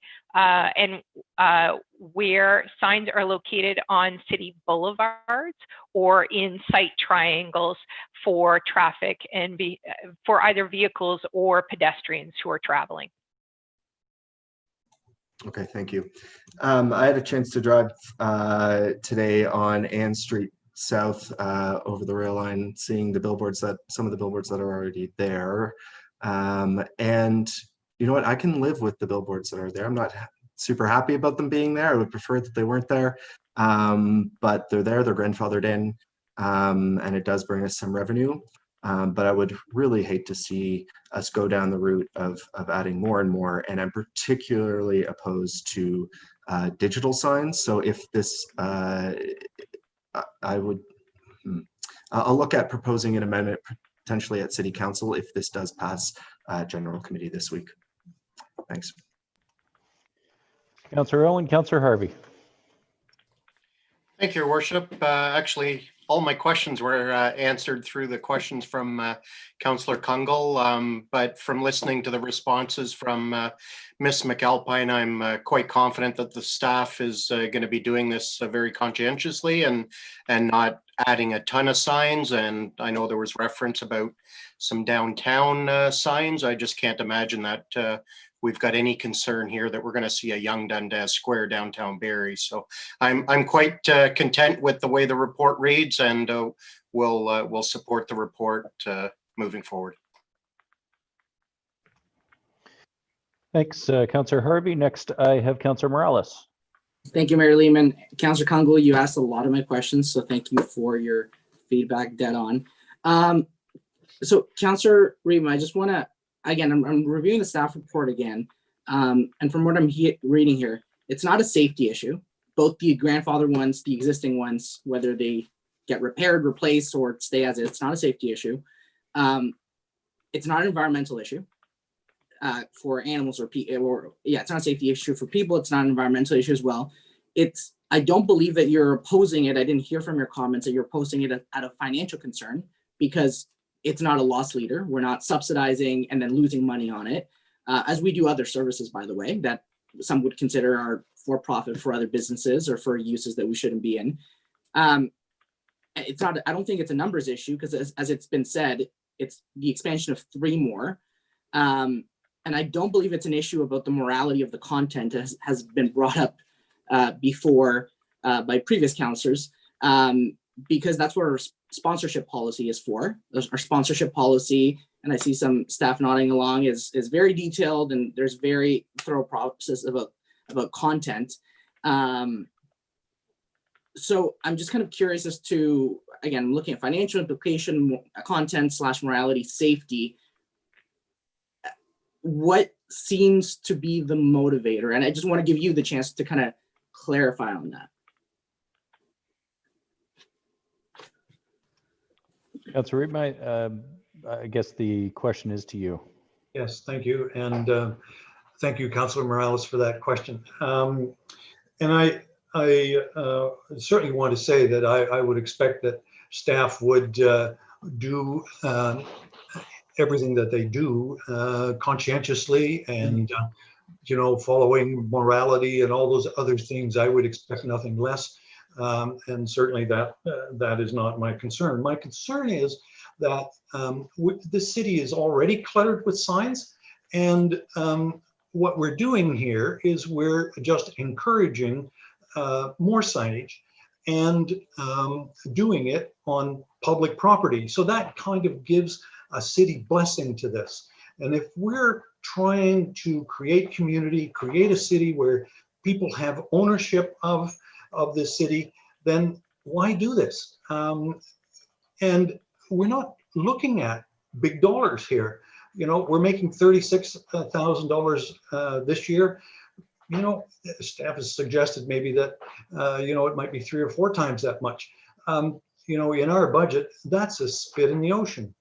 where signs are located on city boulevards or in sight triangles for traffic and for either vehicles or pedestrians who are traveling. Okay, thank you. I had a chance to drive today on Ann Street South over the rail line, seeing the billboards some of the billboards that are already there. And you know what, I can live with the billboards that are there. I'm not super happy about them being there. I would prefer that they weren't there, but they're there, they're grandfathered in, and it does bring us some revenue. But I would really hate to see us go down the route of adding more and more. And I'm particularly opposed to digital signs. So if this, I'll look at proposing an amendment potentially at City Council if this does pass General Committee this week. Thanks. Councillor Owen, Councillor Harvey. Thank you, Your Worship. Actually, all my questions were answered through the questions from Councillor Kungl, but from listening to the responses from Ms. McAlpine, I'm quite confident that the staff is going to be doing this very conscientiously and not adding a ton of signs. And I know there was reference about some downtown signs. I just can't imagine that we've got any concern here that we're going to see a Young Dundas Square downtown Barrie. So I'm quite content with the way the report reads, and we'll support the report moving forward. Thanks, Councillor Harvey. Next, I have Councillor Morales. Thank you, Mayor Lehman. Councillor Kungl, you asked a lot of my questions, so thank you for your feedback, dead on. So Councillor Lehman, I just want to, again, I'm reviewing the staff report again, and from what I'm reading here, it's not a safety issue. Both the grandfather ones, the existing ones, whether they get repaired, replaced, or stay as is, it's not a safety issue. It's not an environmental issue for animals or people, it's not a safety issue for people. It's not an environmental issue as well. I don't believe that you're opposing it. I didn't hear from your comments that you're opposing it out of financial concern, because it's not a loss leader. We're not subsidizing and then losing money on it, as we do other services, by the way, that some would consider are for profit for other businesses or for uses that we shouldn't be in. It's not, I don't think it's a numbers issue, because as it's been said, it's the expansion of 3 more. and I don't believe it's an issue about the morality of the content has been brought up before by previous councillors, because that's what our sponsorship policy is for. Our sponsorship policy, and I see some staff nodding along, is very detailed, and there's very thorough process about content. So I'm just kind of curious as to, again, looking at financial implication, content / morality, safety, what seems to be the motivator? And I just want to give you the chance to kind of clarify on that. Councillor Harvey, I guess the question is to you. Yes, thank you. And thank you, Councillor Morales, for that question. And I certainly want to say that I would expect that staff would do everything that they do conscientiously and, following morality and all those other things. I would expect nothing less. And certainly that is not my concern. My concern is that the city is already cluttered with signs, and what we're doing here is we're just encouraging more signage and doing it on public property. So that kind of gives a city blessing to this. And if we're trying to create community, create a city where people have ownership of this city, then why do this? And we're not looking at big dollars here. We're making $36,000 this year. Staff has suggested maybe that, it might be 3 or 4 times that much. In our budget, that's a spit in the ocean.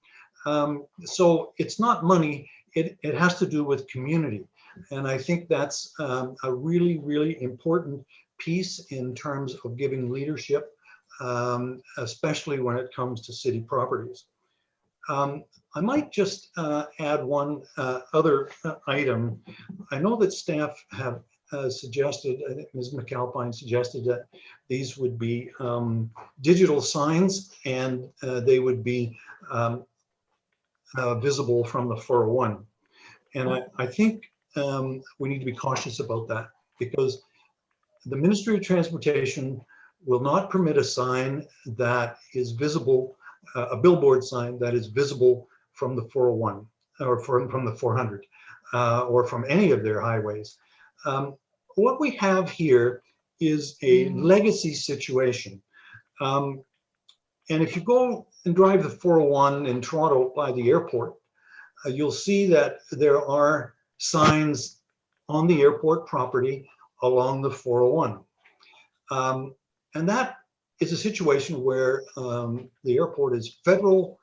So it's not money, it has to do with community. And I think that's a really, really important piece in terms of giving leadership, especially when it comes to city properties. I might just add one other item. I know that staff have suggested, I think Ms. McAlpine suggested that these would be digital signs, and they would be visible from the 401. And I think we need to be cautious about that, because the Ministry of Transportation will not permit a sign that is visible, a billboard sign that is visible from the 401 or from the 400 or from any of their highways. What we have here is a legacy situation. And if you go and drive the 401 in Toronto by the airport, you'll see that there are signs on the airport property along the 401. And that is a situation where the airport is federally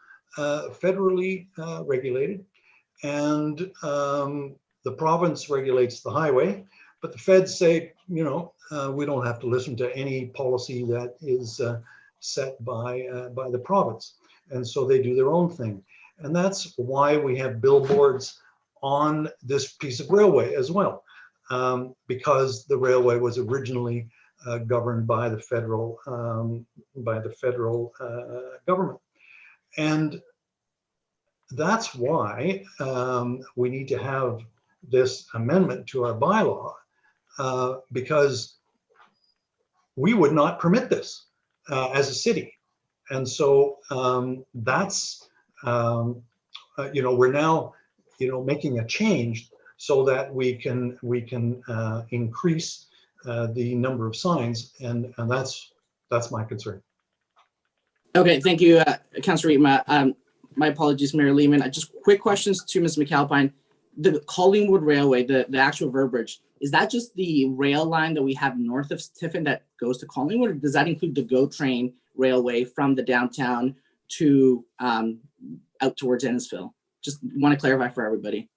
regulated, and the province regulates the highway, but the feds say, we don't have to listen to any policy that is set by the province. And so they do their own thing. And that's why we have billboards on this piece of railway as well, because the railway was originally governed by the federal government. And that's why we need to have this amendment to our bylaw, because we would not permit this as a city. And so that's, we're now, making a change so that we can increase the number of signs, and that's my concern. Okay, thank you, Councillor Harvey. My apologies, Mayor Lehman. Just quick questions to Ms. McAlpine. The Collingwood Railway, the actual verbiage, is that just the rail line that we have north of Tiffin that goes to Collingwood, or does that include the GO Train railway from the downtown to out towards Ennisville? Just want to clarify for everybody.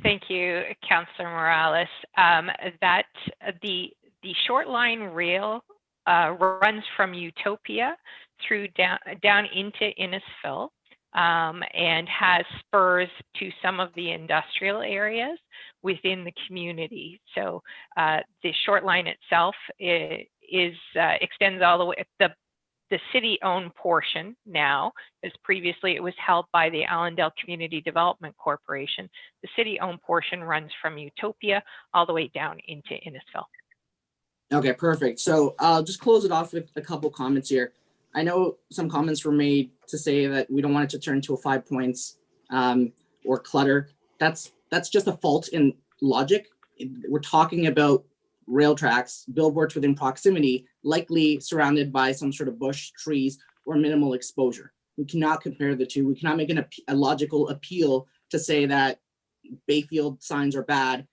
Thank you, Councillor Morales. That the short line rail runs from Utopia through down into Innisfil, and has spurs to some of the industrial areas within the community. So the short line itself extends all the way. the city-owned portion now, as previously it was held by the Allendale Community Development Corporation. The city-owned portion runs from Utopia all the way down into Innisfil. Okay, perfect. So I'll just close it off with a couple comments here. I know some comments were made to say that we don't want it to turn into a 5 points or clutter. That's just a fault in logic. We're talking about rail tracks, billboards within proximity, likely surrounded by some sort of bush, trees, or minimal exposure. We cannot compare the two. We cannot make a logical appeal to say that Bayfield signs are bad.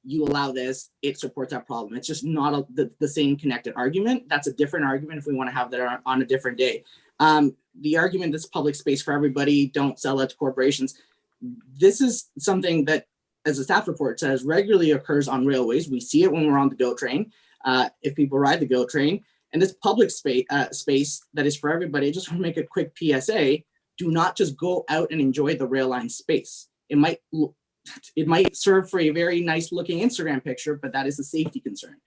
You allow this, it supports that problem. It's just not the same connected argument. That's a different argument if we want to have that on a different day. The argument, this public space for everybody, don't sell it to corporations. This is something that, as the staff report says, regularly occurs on railways. We see it when we're on the GO train, if people ride the GO train. And this public space that is for everybody, I just want to make a quick PSA. Do not just go out and enjoy the rail line space. It might serve for a very nice looking Instagram picture, but that is a safety concern.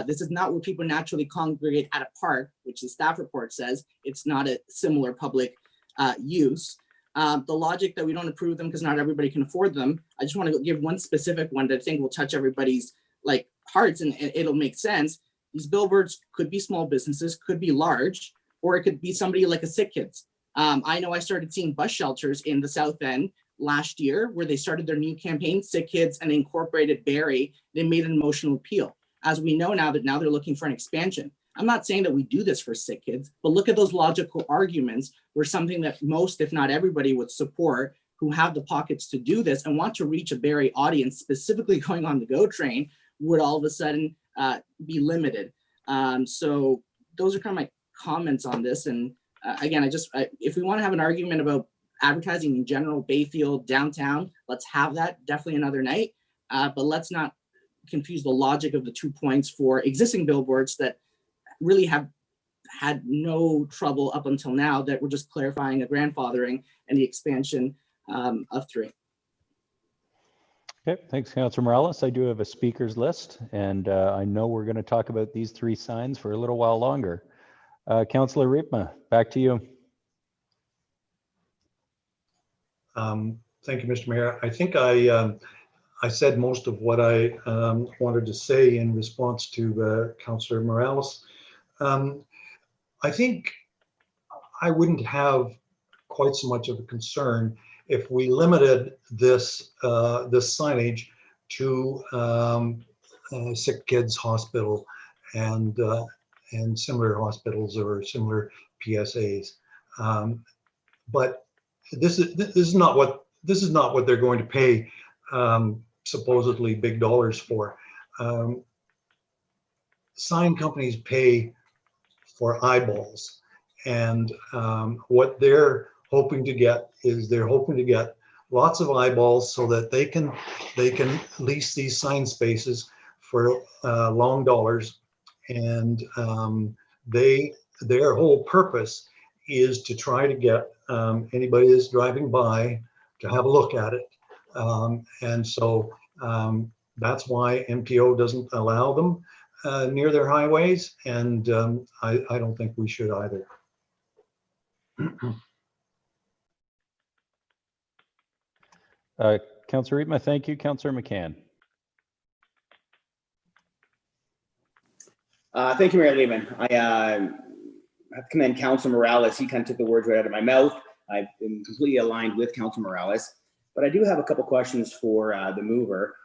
This is not where people naturally congregate at a park, which the staff report says. It's not a similar public use. The logic that we don't approve them because not everybody can afford them. I just want to give one specific one that I think will touch everybody's hearts and it'll make sense. These billboards could be small businesses, could be large, or it could be somebody like a Sick Kids. I know I started seeing bus shelters in the South End last year where they started their new campaign, Sick Kids, and they incorporated Barrie. They made an emotional appeal. As we know now that now they're looking for an expansion. I'm not saying that we do this for Sick Kids, but look at those logical arguments where something that most, if not everybody, would support, who have the pockets to do this and want to reach a Barrie audience, specifically going on the GO train, would all of a sudden be limited. So those are kind of my comments on this. And again, if we want to have an argument about advertising in general, Bayfield, downtown, let's have that, definitely another night. But let's not confuse the logic of the 2 points for existing billboards that really have had no trouble up until now, that we're just clarifying a grandfathering and the expansion of 3. Okay, thanks, Councillor Morales. I do have a speakers list, and I know we're going to talk about these 3 signs for a little while longer. Councillor Riepma, back to you. Thank you, Mr. Mayor. I think I said most of what I wanted to say in response to Councillor Morales. I think I wouldn't have quite so much of a concern if we limited this signage to Sick Kids Hospital and similar hospitals or similar PSAs. But this is not what they're going to pay supposedly big dollars for. Sign companies pay for eyeballs, and what they're hoping to get is lots of eyeballs so that they can lease these sign spaces for long dollars, and their whole purpose is to try to get anybody that's driving by to have a look at it. And so that's why MPO doesn't allow them near their highways, and I don't think we should either. Councillor Riepma, thank you. Councillor McCann. Thank you, Mayor Lehman. I have to commend Councillor Morales. He kind of took the words right out of my mouth. I've been completely aligned with Councillor Morales, but I do have a couple questions for the mover,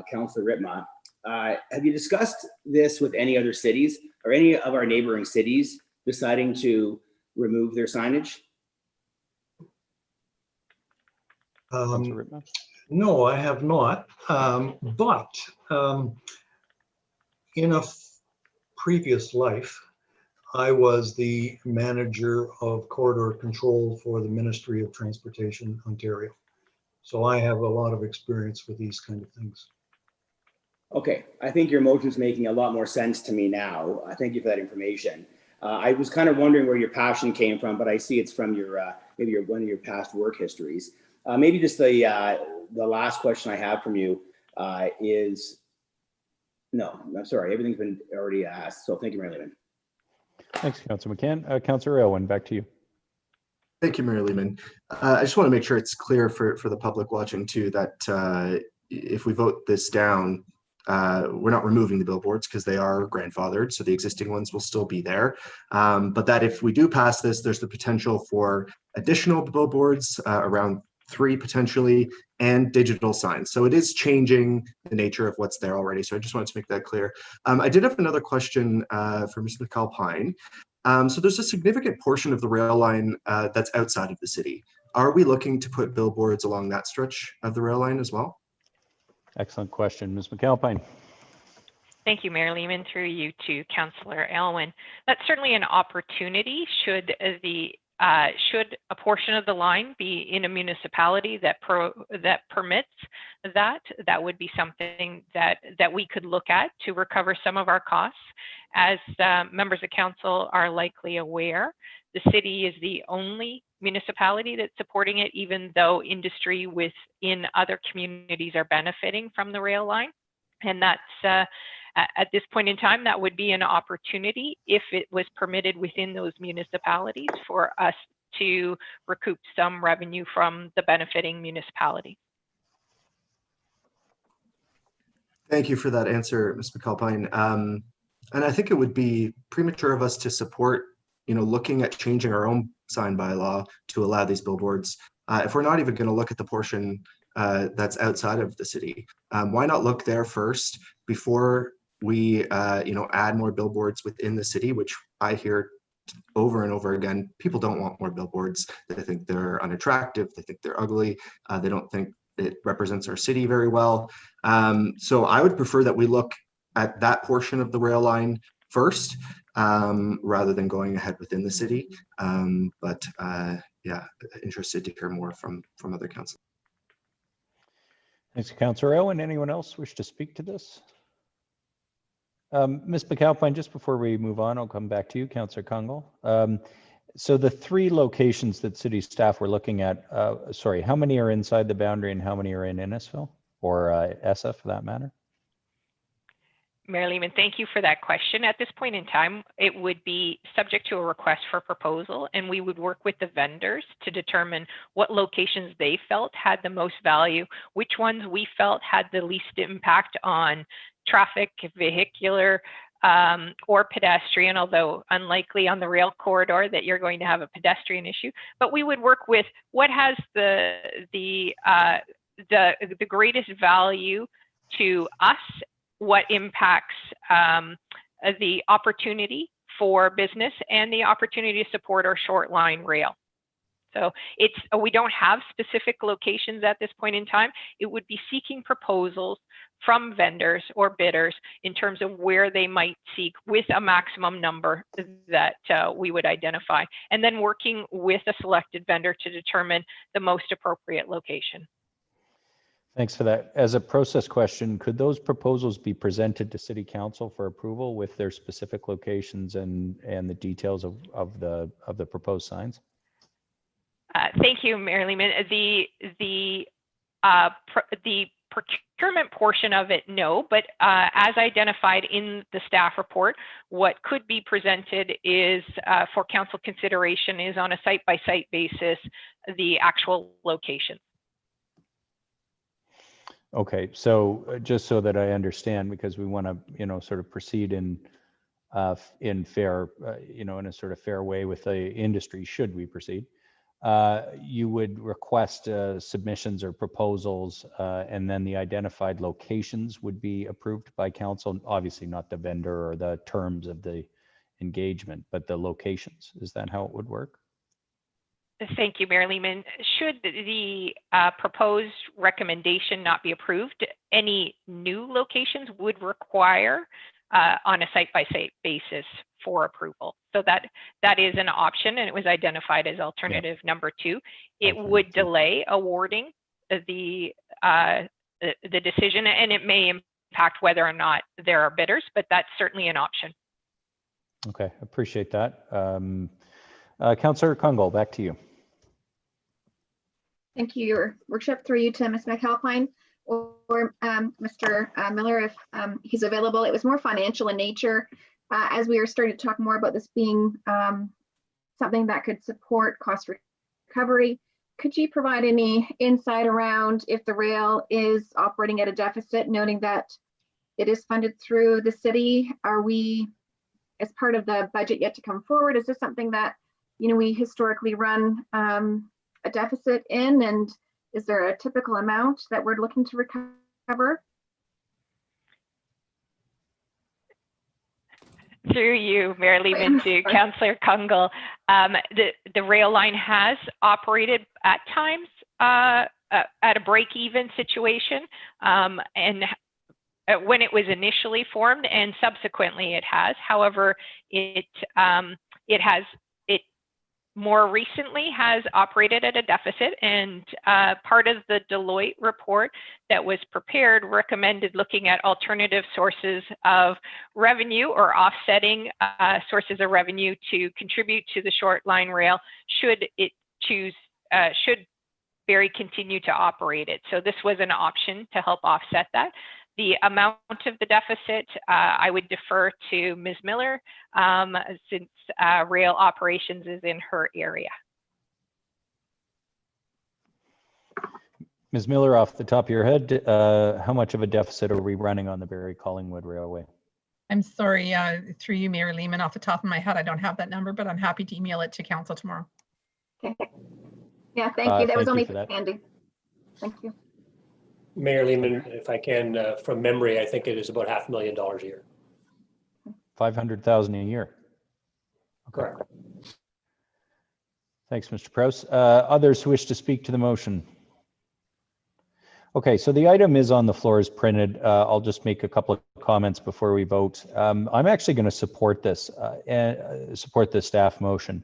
Councillor Riepma. Have you discussed this with any other cities or any of our neighboring cities deciding to remove their signage? No, I have not. But in a previous life, I was the manager of corridor control for the Ministry of Transportation, Ontario. So I have a lot of experience with these kind of things. Okay, I think your motion's making a lot more sense to me now. Thank you for that information. I was kind of wondering where your passion came from, but I see it's from your maybe one of your past work histories. Maybe just the last question I have from you is, no, I'm sorry, everything's been already asked. So thank you, Mayor Lehman. Thanks, Councillor McCann. Councillor Elwin, back to you. Thank you, Mayor Lehman. I just want to make sure it's clear for the public watching too that if we vote this down, we're not removing the billboards because they are grandfathered, so the existing ones will still be there. But that if we do pass this, there's the potential for additional billboards, around 3 potentially, and digital signs. So it is changing the nature of what's there already. So I just wanted to make that clear. I did have another question for Ms. McAlpine. So there's a significant portion of the rail line that's outside of the city. Are we looking to put billboards along that stretch of the rail line as well? Excellent question. Ms. McAlpine. Thank you, Mayor Lehman, through you to Councillor Elwin. That's certainly an opportunity should a portion of the line be in a municipality that permits that would be something that we could look at to recover some of our costs. As members of council are likely aware, the city is the only municipality that's supporting it, even though industry within other communities are benefiting from the rail line. And that's at this point in time, that would be an opportunity if it was permitted within those municipalities for us to recoup some revenue from the benefiting municipality. Thank you for that answer, Ms. McAlpine. And I think it would be premature of us to support, looking at changing our own sign bylaw to allow these billboards. If we're not even going to look at the portion that's outside of the city, why not look there first before we, add more billboards within the city, which I hear over and over again. People don't want more billboards. They think they're unattractive. They think they're ugly. They don't think it represents our city very well. So I would prefer that we look at that portion of the rail line first, rather than going ahead within the city. Yeah, interested to hear more from other council. Thanks, Councillor Owen. Anyone else wish to speak to this? Ms. McAlpine, just before we move on, I'll come back to you, Councillor Kungle. So the 3 locations that city staff were looking at, sorry, how many are inside the boundary and how many are in Innisfil or ESSA for that matter? Mayor Lehman, thank you for that question. At this point in time, it would be subject to a request for proposal, and we would work with the vendors to determine what locations they felt had the most value, which ones we felt had the least impact on traffic, vehicular, or pedestrian, although unlikely on the rail corridor that you're going to have a pedestrian issue. But we would work with what has the greatest value to us, what impacts the opportunity for business and the opportunity to support our short line rail. So we don't have specific locations at this point in time. It would be seeking proposals from vendors or bidders in terms of where they might seek with a maximum number that we would identify, and then working with a selected vendor to determine the most appropriate location. Thanks for that. As a process question, could those proposals be presented to City Council for approval with their specific locations and the details of the proposed signs? Thank you, Mayor Lehman. The procurement portion of it, no, but as identified in the staff report, what could be presented is for council consideration is on a site-by-site basis, the actual location. Okay, so just so that I understand, because we want to, sort of proceed in fair, in a sort of fair way with the industry, should we proceed, you would request submissions or proposals, and then the identified locations would be approved by council, obviously not the vendor or the terms of the engagement, but the locations. Is that how it would work? Thank you, Mayor Lehman. Should the proposed recommendation not be approved, any new locations would require on a site-by-site basis for approval. So that is an option, and it was identified as alternative number 2. It would delay awarding the decision, and it may impact whether or not there are bidders, but that's certainly an option. Okay, appreciate that. Councillor Kungle, back to you. Thank you. Your worship, through you to Ms. McAlpine or Mr. Miller, if he's available. It was more financial in nature. as we are starting to talk more about this being something that could support cost recovery, could you provide any insight around if the rail is operating at a deficit, noting that it is funded through the city? Are we, as part of the budget yet to come forward, is this something that, you know, we historically run a deficit in, and is there a typical amount that we're looking to recover? Through you, Mayor Lehman, to Councillor Kungle. The rail line has operated at times at a break-even situation, and when it was initially formed, and subsequently it has. However, it more recently has operated at a deficit, and part of the Deloitte report that was prepared recommended looking at alternative sources of revenue or offsetting sources of revenue to contribute to the short line rail should it choose, should Barrie continue to operate it. So this was an option to help offset that. The amount of the deficit, I would defer to Ms. Miller, since rail operations is in her area. Ms. Miller, off the top of your head, how much of a deficit are we running on the Barrie-Collingwood Railway? I'm sorry, through you, Mayor Lehman, off the top of my head, I don't have that number, but I'm happy to email it to council tomorrow. Okay. Yeah, thank you. That was only for handy. Thank you. Mayor Lehman, if I can, from memory, I think it is about $500,000 a year. 500,000 a year. Okay. Correct. Thanks, Mr. Prowse. Others who wish to speak to the motion? Okay, so the item is on the floor as printed. I'll just make a couple of comments before we vote. I'm actually going to support this and support the staff motion.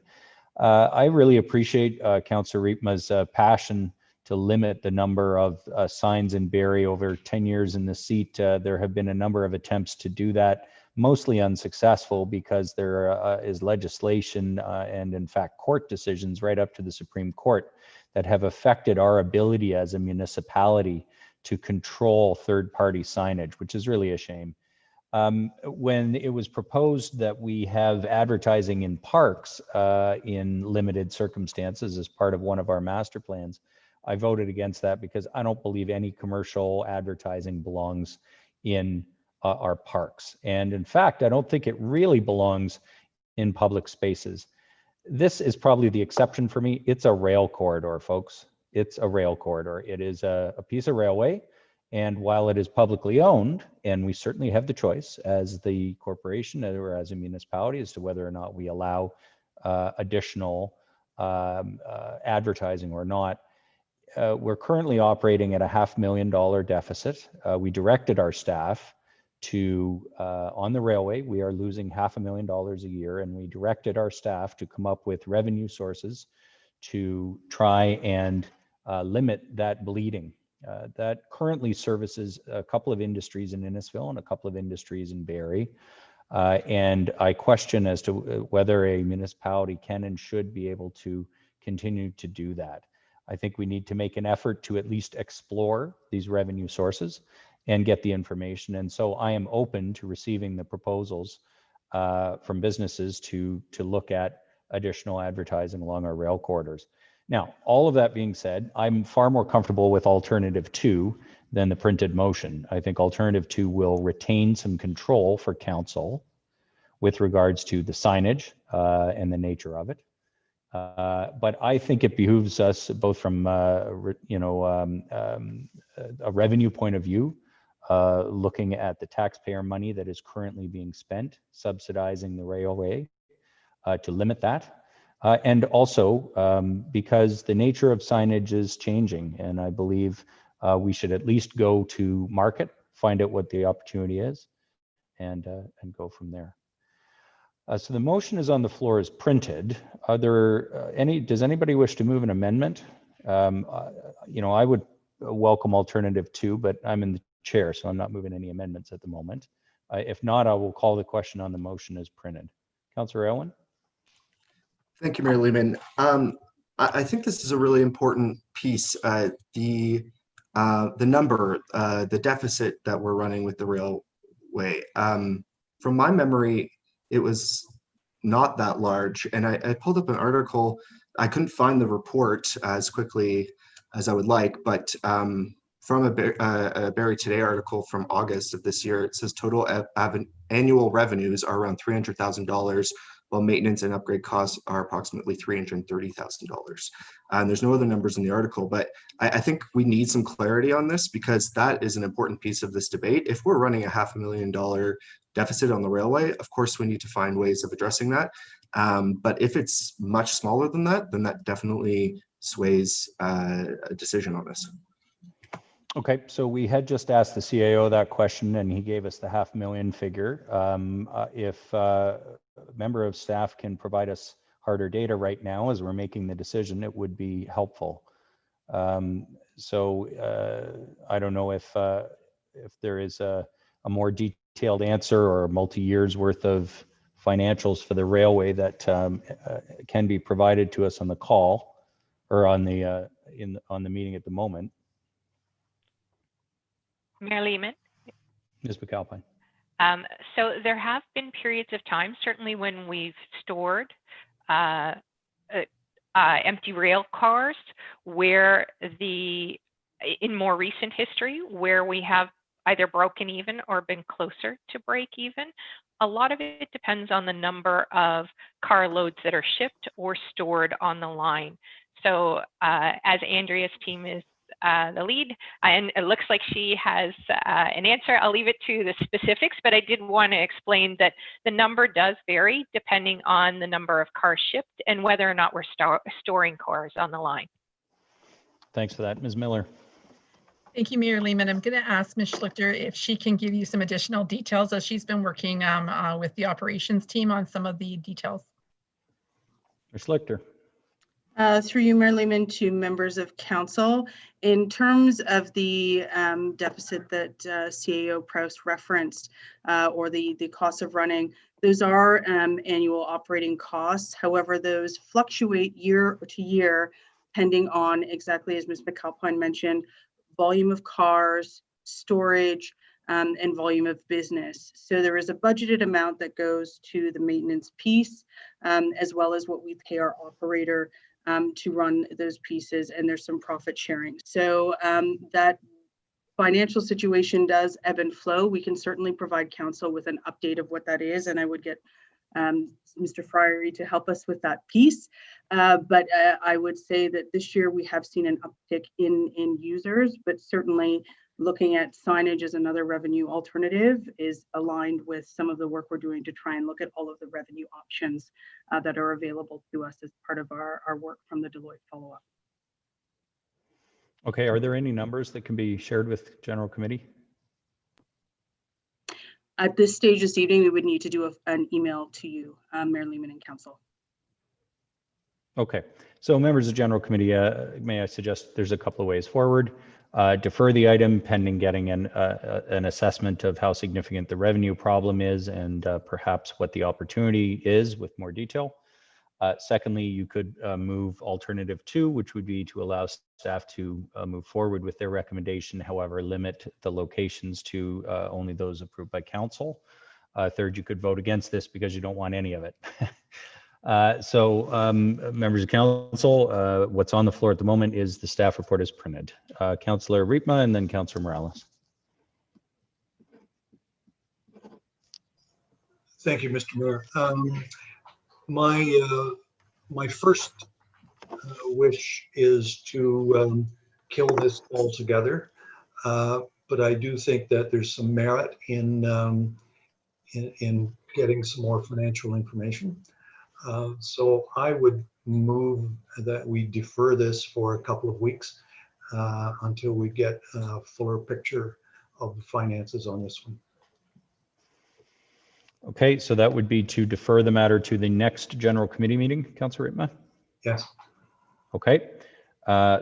I really appreciate Councillor Riepma's passion to limit the number of signs in Barrie. Over 10 years in the seat, there have been a number of attempts to do that, mostly unsuccessful because there is legislation and in fact court decisions right up to the Supreme Court that have affected our ability as a municipality to control third-party signage, which is really a shame. When it was proposed that we have advertising in parks in limited circumstances as part of one of our master plans, I voted against that because I don't believe any commercial advertising belongs in our parks. And in fact, I don't think it really belongs in public spaces. This is probably the exception for me. It's a rail corridor, folks. It's a rail corridor. It is a piece of railway. And while it is publicly owned, and we certainly have the choice as the corporation or as a municipality as to whether or not we allow additional advertising or not, we're currently operating at a $500,000 deficit. We directed our staff to, on the railway, we are losing $500,000 a year, and we directed our staff to come up with revenue sources to try and limit that bleeding. That currently services a couple of industries in Innisfil and a couple of industries in Barrie. And I question as to whether a municipality can and should be able to continue to do that. I think we need to make an effort to at least explore these revenue sources and get the information. And so I am open to receiving the proposals from businesses to look at additional advertising along our rail corridors. Now, all of that being said, I'm far more comfortable with alternative 2 than the printed motion. I think alternative 2 will retain some control for council with regards to the signage and the nature of it. But I think it behooves us both from a revenue point of view, looking at the taxpayer money that is currently being spent subsidizing the railway to limit that. And also because the nature of signage is changing, and I believe we should at least go to market, find out what the opportunity is, and go from there. So the motion is on the floor as printed. Are there does anybody wish to move an amendment? I would welcome alternative 2, but I'm in the chair, so I'm not moving any amendments at the moment. If not, I will call the question on the motion as printed. Councillor Elwin? Thank you, Mayor Lehman. I think this is a really important piece. The number, the deficit that we're running with the railway. From my memory, it was not that large. And I pulled up an article. I couldn't find the report as quickly as I would like, but from a Barrie Today article from August of this year, it says total annual revenues are around $300,000, while maintenance and upgrade costs are approximately $330,000. And there's no other numbers in the article, but I think we need some clarity on this, because that is an important piece of this debate. If we're running a $500,000 deficit on the railway, of course we need to find ways of addressing that. But if it's much smaller than that, then that definitely sways a decision on this. Okay, so we had just asked the CAO that question, and he gave us the $500,000 figure. If a member of staff can provide us harder data right now as we're making the decision, it would be helpful. So I don't know if there is a more detailed answer or multi-years worth of financials for the railway that can be provided to us on the call or on the on the meeting at the moment. Mayor Lehman. Ms. McAlpine. So there have been periods of time, certainly when we've stored empty rail cars, where in more recent history, where we have either broken even or been closer to break even. A lot of it depends on the number of car loads that are shipped or stored on the line. So as Andrea's team is the lead, and it looks like she has an answer. I'll leave it to the specifics, but I did want to explain that the number does vary depending on the number of cars shipped and whether or not we're storing cars on the line. Thanks for that. Ms. Miller. Thank you, Mayor Lehman. I'm going to ask Ms. Schlichter if she can give you some additional details, as she's been working with the operations team on some of the details. Ms. Schlichter. Through you, Mayor Lehman, to members of council. In terms of the deficit that CAO Prowse referenced, or the cost of running, those are annual operating costs. However, those fluctuate year to year, depending on, exactly as Ms. McAlpine mentioned, volume of cars, storage, and volume of business. So there is a budgeted amount that goes to the maintenance piece, as well as what we pay our operator to run those pieces, and there's some profit sharing. So that financial situation does ebb and flow. We can certainly provide council with an update of what that is, and I would get Mr. Fryery to help us with that piece. But I would say that this year we have seen an uptick in users, but certainly looking at signage as another revenue alternative is aligned with some of the work we're doing to try and look at all of the revenue options that are available to us as part of our work from the Deloitte follow-up. Okay, are there any numbers that can be shared with General Committee? At this stage this evening, we would need to do an email to you, Mayor Lehman and Council. Okay, so members of General Committee, may I suggest there's a couple of ways forward. Defer the item pending getting an assessment of how significant the revenue problem is and perhaps what the opportunity is with more detail. Secondly, you could move alternative 2, which would be to allow staff to move forward with their recommendation, however, limit the locations to only those approved by council. Third, you could vote against this because you don't want any of it. Members of council, what's on the floor at the moment is the staff report as printed. Councillor Riepma and then Councillor Morales. Thank you, Mr. Mayor. My first wish is to kill this altogether, but I do think that there's some merit in getting some more financial information. So I would move that we defer this for a couple of weeks until we get a fuller picture of the finances on this one. Okay, so that would be to defer the matter to the next General Committee meeting, Councillor Riepma? Yes. Okay,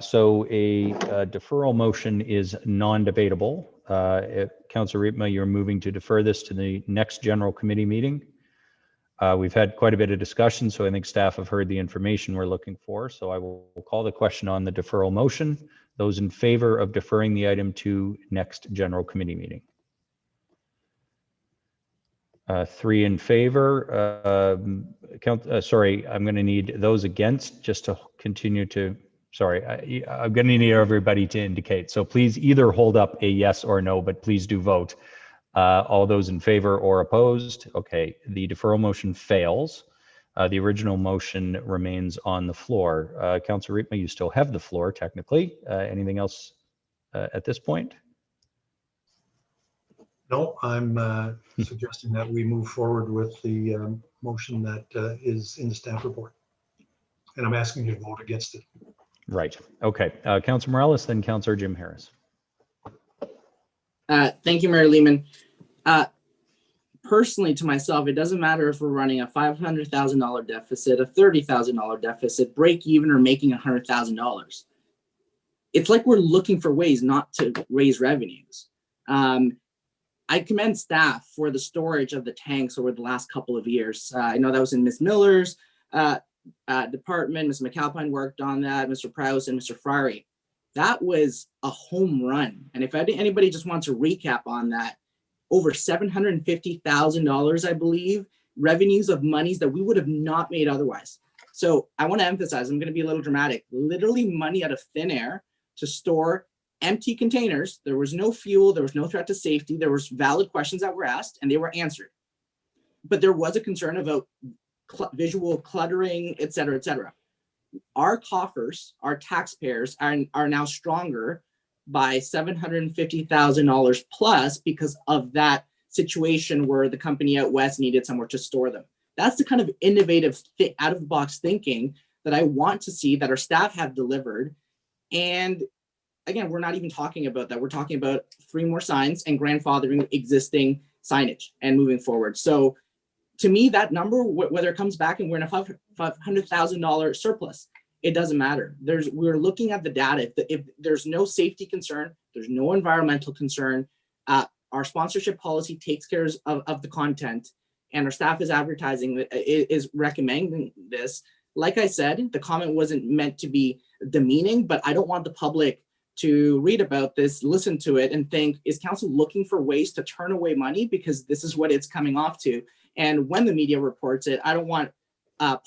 so a deferral motion is non-debatable. Councillor Riepma, you're moving to defer this to the next General Committee meeting. We've had quite a bit of discussion, so I think staff have heard the information we're looking for. So I will call the question on the deferral motion. Those in favor of deferring the item to next General Committee meeting? 3 in favor. Sorry, I'm going to need those against just to continue to, sorry, I'm going to need everybody to indicate. So please either hold up a yes or no, but please do vote. All those in favor or opposed? Okay, the deferral motion fails. The original motion remains on the floor. Councillor Riepma, you still have the floor technically. Anything else at this point? No, I'm suggesting that we move forward with the motion that is in the staff report. And I'm asking you to vote against it. Right. Okay. Councillor Morales, then Councillor Jim Harris. Thank you, Mayor Lehman. Personally, to myself, it doesn't matter if we're running a $500,000 deficit, a $30,000 deficit, break even, or making $100,000. It's like we're looking for ways not to raise revenues. I commend staff for the storage of the tanks over the last couple of years. I know that was in Ms. Miller's department. Ms. McAlpine worked on that, Mr. Prowse and Mr. Frary. That was a home run. And if anybody just wants to recap on that, over $750,000, I believe, revenues of monies that we would have not made otherwise. So I want to emphasize, I'm going to be a little dramatic, literally money out of thin air to store empty containers. There was no fuel, there was no threat to safety, there was valid questions that were asked and they were answered. But there was a concern about visual cluttering, et cetera, et cetera. Our coffers, our taxpayers are now stronger by $750,000 plus because of that situation where the company out west needed somewhere to store them. That's the kind of innovative, out of the box thinking that I want to see that our staff have delivered. And again, we're not even talking about that. We're talking about 3 more signs and grandfathering existing signage and moving forward. So to me, that number, whether it comes back and we're in a $500,000 surplus, it doesn't matter. We're looking at the data. If there's no safety concern, there's no environmental concern, our sponsorship policy takes care of the content, and our staff is advertising, is recommending this. Like I said, the comment wasn't meant to be demeaning, but I don't want the public to read about this, listen to it, and think, is council looking for ways to turn away money because this is what it's coming off to? And when the media reports it, I don't want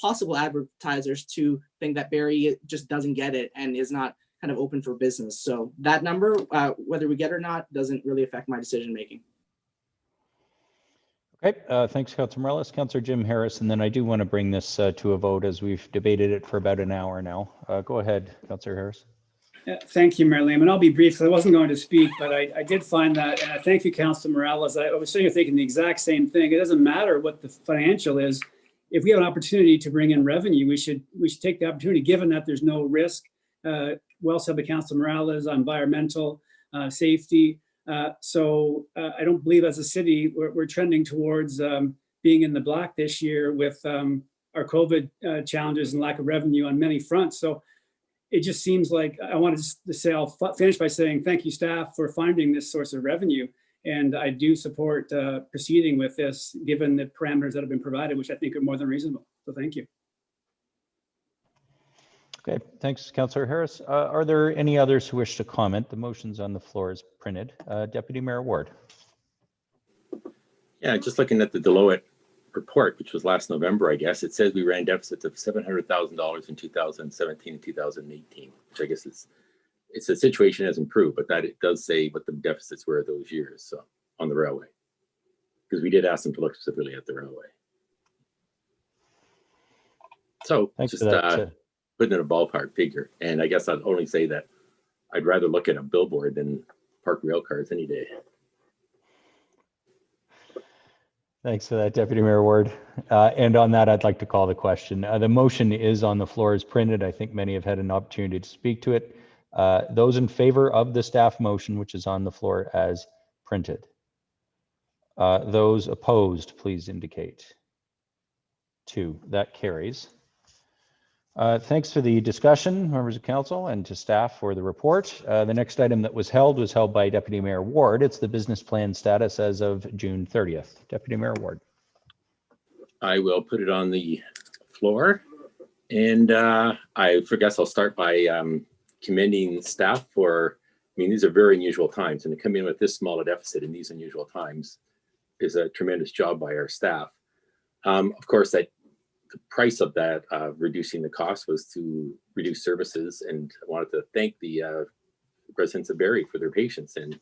possible advertisers to think that Barrie just doesn't get it and is not kind of open for business. So that number, whether we get it or not, doesn't really affect my decision making. Okay, thanks, Councillor Morales. Councillor Jim Harris, and then I do want to bring this to a vote as we've debated it for about an hour now. Go ahead, Councillor Harris. Thank you, Mayor Lehman. I'll be brief. I wasn't going to speak, but I did find that, and I thank you, Councillor Morales. I was sitting here thinking the exact same thing. It doesn't matter what the financial is. If we have an opportunity to bring in revenue, we should take the opportunity, given that there's no risk. Well said by Councillor Morales on environmental safety. So I don't believe as a city we're trending towards being in the black this year with our COVID challenges and lack of revenue on many fronts. So it just seems like I wanted to say, I'll finish by saying thank you, staff, for finding this source of revenue. And I do support proceeding with this, given the parameters that have been provided, which I think are more than reasonable. So thank you. Okay, thanks, Councillor Harris. Are there any others who wish to comment? The motion's on the floor is printed. Deputy Mayor Ward. Yeah, just looking at the Deloitte report, which was last November, I guess, it says we ran deficits of $700,000 in 2017 and 2018, which I guess it's the situation has improved, but that it does say what the deficits were those years, so on the railway, because we did ask them to look specifically at the railway. So thanks just for that. putting in a ballpark figure, and I guess I'd only say that I'd rather look at a billboard than park rail cars any day. Thanks for that, Deputy Mayor Ward. And on that, I'd like to call the question. The motion is on the floor as printed. I think many have had an opportunity to speak to it. Those in favor of the staff motion, which is on the floor as printed. Those opposed, please indicate. 2, that carries. Thanks for the discussion, members of council, and to staff for the report. The next item that was held by Deputy Mayor Ward. It's the business plan status as of June 30th. Deputy Mayor Ward. I will put it on the floor, and I guess I'll start by commending staff for, I mean, these are very unusual times, and to come in with this small a deficit in these unusual times a tremendous job by our staff. Of course, that the price of that reducing the cost was to reduce services, and I wanted to thank the residents of Barrie for their patience and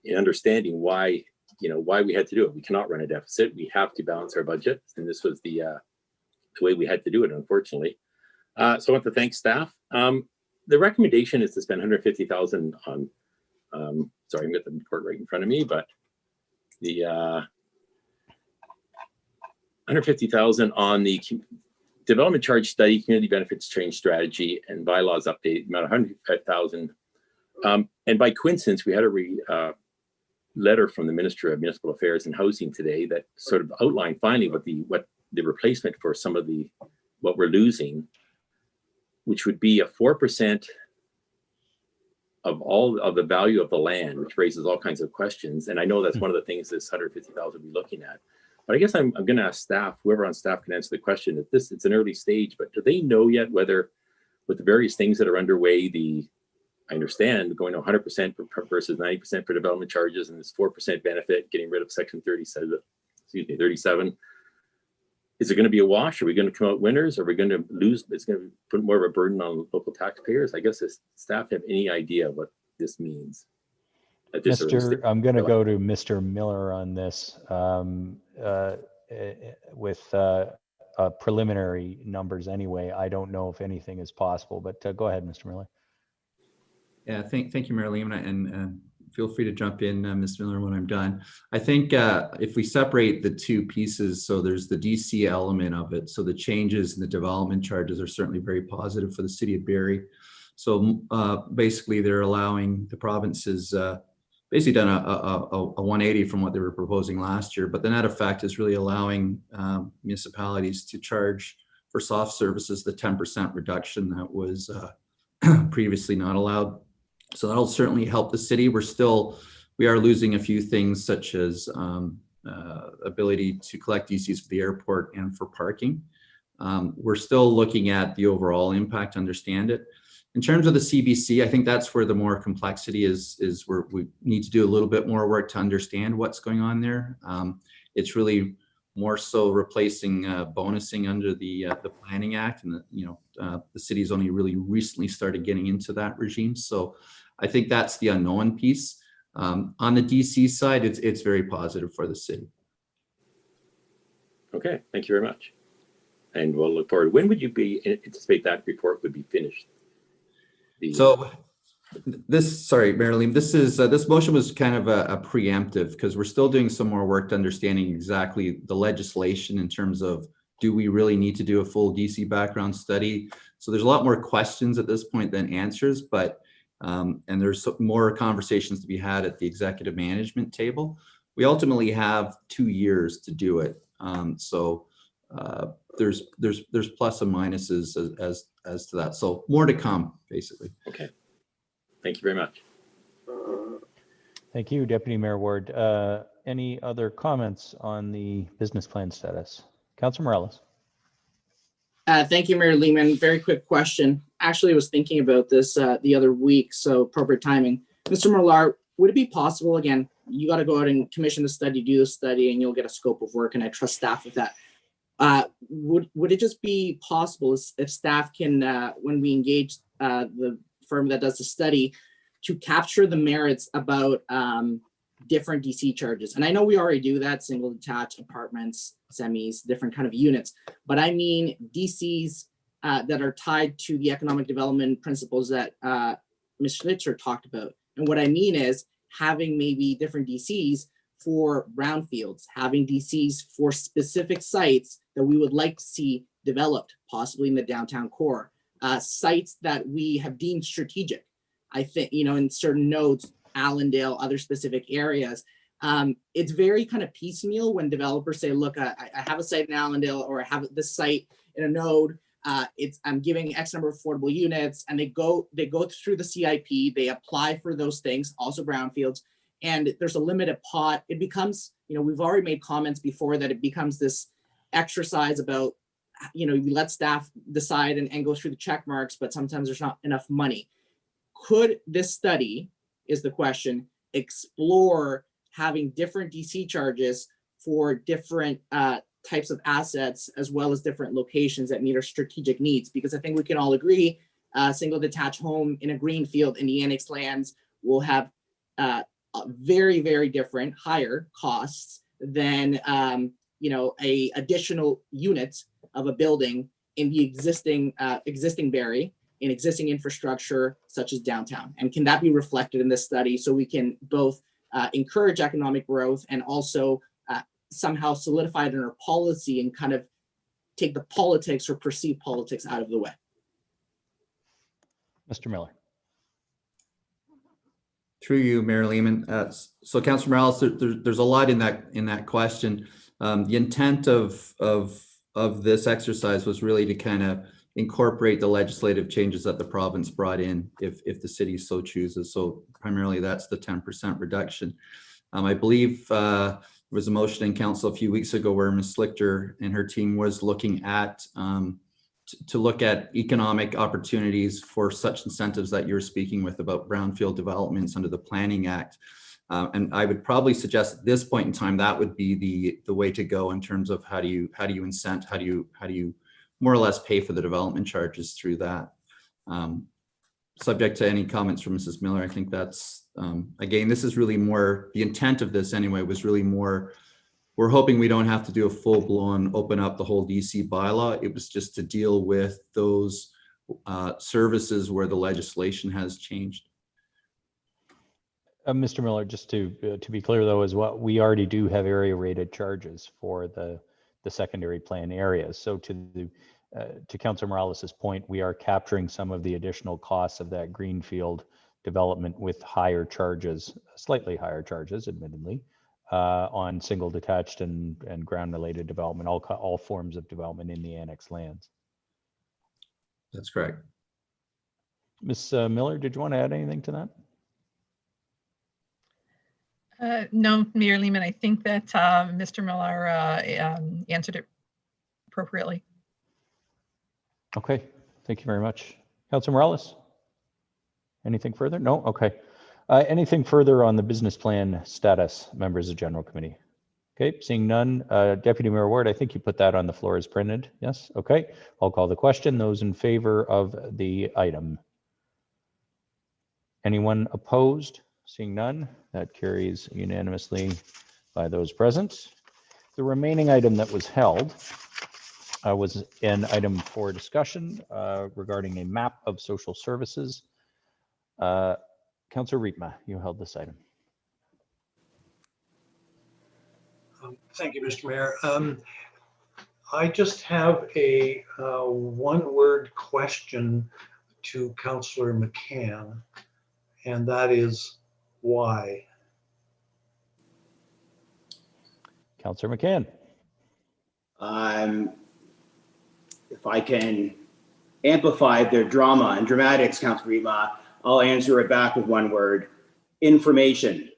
in understanding why we had to do it. We cannot run a deficit. We have to balance our budget, and this was the way we had to do it, unfortunately. So I want to thank staff. The recommendation is to spend $150,000 on. Sorry, I've got the report right in front of me, but the $150,000 on the development charge study, community benefits change strategy, and bylaws update, about $105,000. And by coincidence, we had a letter from the Minister of Municipal Affairs and Housing today that sort of outlined finally what the replacement for some of what we're losing, which would be a 4% of all of the value of the land, which raises all kinds of questions. And I know that's one of the things this $150,000 will be looking at. But I guess I'm going to ask staff, whoever on staff can answer the question, if it's an early stage, but do they know yet whether with the various things that are underway, I understand going to 100% versus 90% for development charges and this 4% benefit, getting rid of section 37, is it going to be a wash? Are we going to come out winners? Are we going to lose? It's going to put more of a burden on local taxpayers. I guess does staff have any idea what this means? I'm going to go to Mr. Miller on this with preliminary numbers anyway. I don't know if anything is possible, but go ahead, Mr. Miller. Yeah, thank you, Mary Lehman, and feel free to jump in, Ms. Miller, when I'm done. I think if we separate the two pieces, so there's the DC element of it. So the changes in the development charges are certainly very positive for the city of Barrie. So basically, they're allowing the provinces basically done a 180 from what they were proposing last year. But the net effect is really allowing municipalities to charge for soft services the 10% reduction that was previously not allowed. So that'll certainly help the city. We are losing a few things such as ability to collect DCs for the airport and for parking. We're still looking at the overall impact to understand it. In terms of the CBC, I think that's where the more complexity is where we need to do a little bit more work to understand what's going on there. It's really more so replacing bonusing under the Planning Act, and the city's only really recently started getting into that regime. So I think that's the unknown piece. On the DC side, it's very positive for the city. Okay, thank you very much. And we'll look forward. When would you anticipate that report would be finished? So sorry, Marilyn, this motion was kind of a preemptive because we're still doing some more work to understanding exactly the legislation in terms of, do we really need to do a full DC background study? So there's a lot more questions at this point than answers, but and there's more conversations to be had at the executive management table. We ultimately have 2 years to do it. So there's plus and minuses as to that. So more to come, basically. Okay. Thank you very much. Thank you, Deputy Mayor Ward. Any other comments on the business plan status? Councillor Morales. Thank you, Mayor Lehman. Very quick question. Actually, I was thinking about this the other week, so appropriate timing. Mr. Millar, would it be possible, again, you got to go out and commission the study, do the study, and you'll get a scope of work, and I trust staff with that. Would it just be possible if staff can, when we engage the firm that does the study, to capture the merits about different DC charges? And I know we already do that, single detached apartments, semis, different kind of units, but I mean DCs that are tied to the economic development principles that Ms. Schlitzer talked about. And what I mean is having maybe different DCs for brownfields, having DCs for specific sites that we would like to see developed, possibly in the downtown core, sites that we have deemed strategic. I think, in certain nodes, Allendale, other specific areas, it's very kind of piecemeal when developers say, look, I have a site in Allendale, or I have this site in a node, I'm giving X number of affordable units, and they go through the CIP, they apply for those things, also brownfields, and there's a limited pot. It becomes, we've already made comments before that it becomes this exercise about, you let staff decide and go through the check marks, but sometimes there's not enough money. Could this study, is the question, explore having different DC charges for different types of assets, as well as different locations that meet our strategic needs. Because I think we can all agree, a single detached home in a green field in the annexed lands will have very, very different, higher costs than a additional unit of a building in the existing Barrie, in existing infrastructure such as downtown. And can that be reflected in this study so we can both encourage economic growth and also somehow solidify it in our policy and kind of take the politics or perceived politics out of the way? Mr. Miller. Through you, Mayor Lehman. So Councillor Morales, there's a lot in that question. The intent of this exercise was really to kind of incorporate the legislative changes that the province brought in, if the city so chooses. So primarily that's the 10% reduction. I believe there was a motion in council a few weeks ago where Ms. Slichter and her team was looking at to look at economic opportunities for such incentives that you're speaking with about brownfield developments under the Planning Act. And I would probably suggest at this point in time that would be the way to go in terms of how do you incent, how do you more or less pay for the development charges through that. Subject to any comments from Mrs. Miller, I think that's again, this is really more the intent of this anyway, was really more, we're hoping we don't have to do a full-blown open up the whole DC bylaw. It was just to deal with those services where the legislation has changed. Mr. Miller, just to be clear though, as well, we already do have area rated charges for the secondary plan areas. So to Councillor Morales's point, we are capturing some of the additional costs of that greenfield development with higher charges, slightly higher charges, admittedly, on single detached and ground related development, all forms of development in the annexed lands. That's correct. Ms. Miller, did you want to add anything to that? No, Mayor Lehman, I think that Mr. Miller answered it appropriately. Okay, thank you very much. Councillor Morales, anything further? No, okay. Anything further on the business plan status, members of General Committee? Okay, seeing none. Deputy Mayor Ward, I think you put that on the floor as printed. Yes, okay. I'll call the question. Those in favor of the item? Anyone opposed? Seeing none, that carries unanimously by those present. The remaining item that was held was an item for discussion regarding a map of social services. Councillor Riepma, you held this item. Thank you, Mr. Mayor. I just have a one-word question to Councillor McCann, and that is why? Councillor McCann. If I can amplify the drama and dramatics, Councillor Riepma, I'll answer it back with one word: information.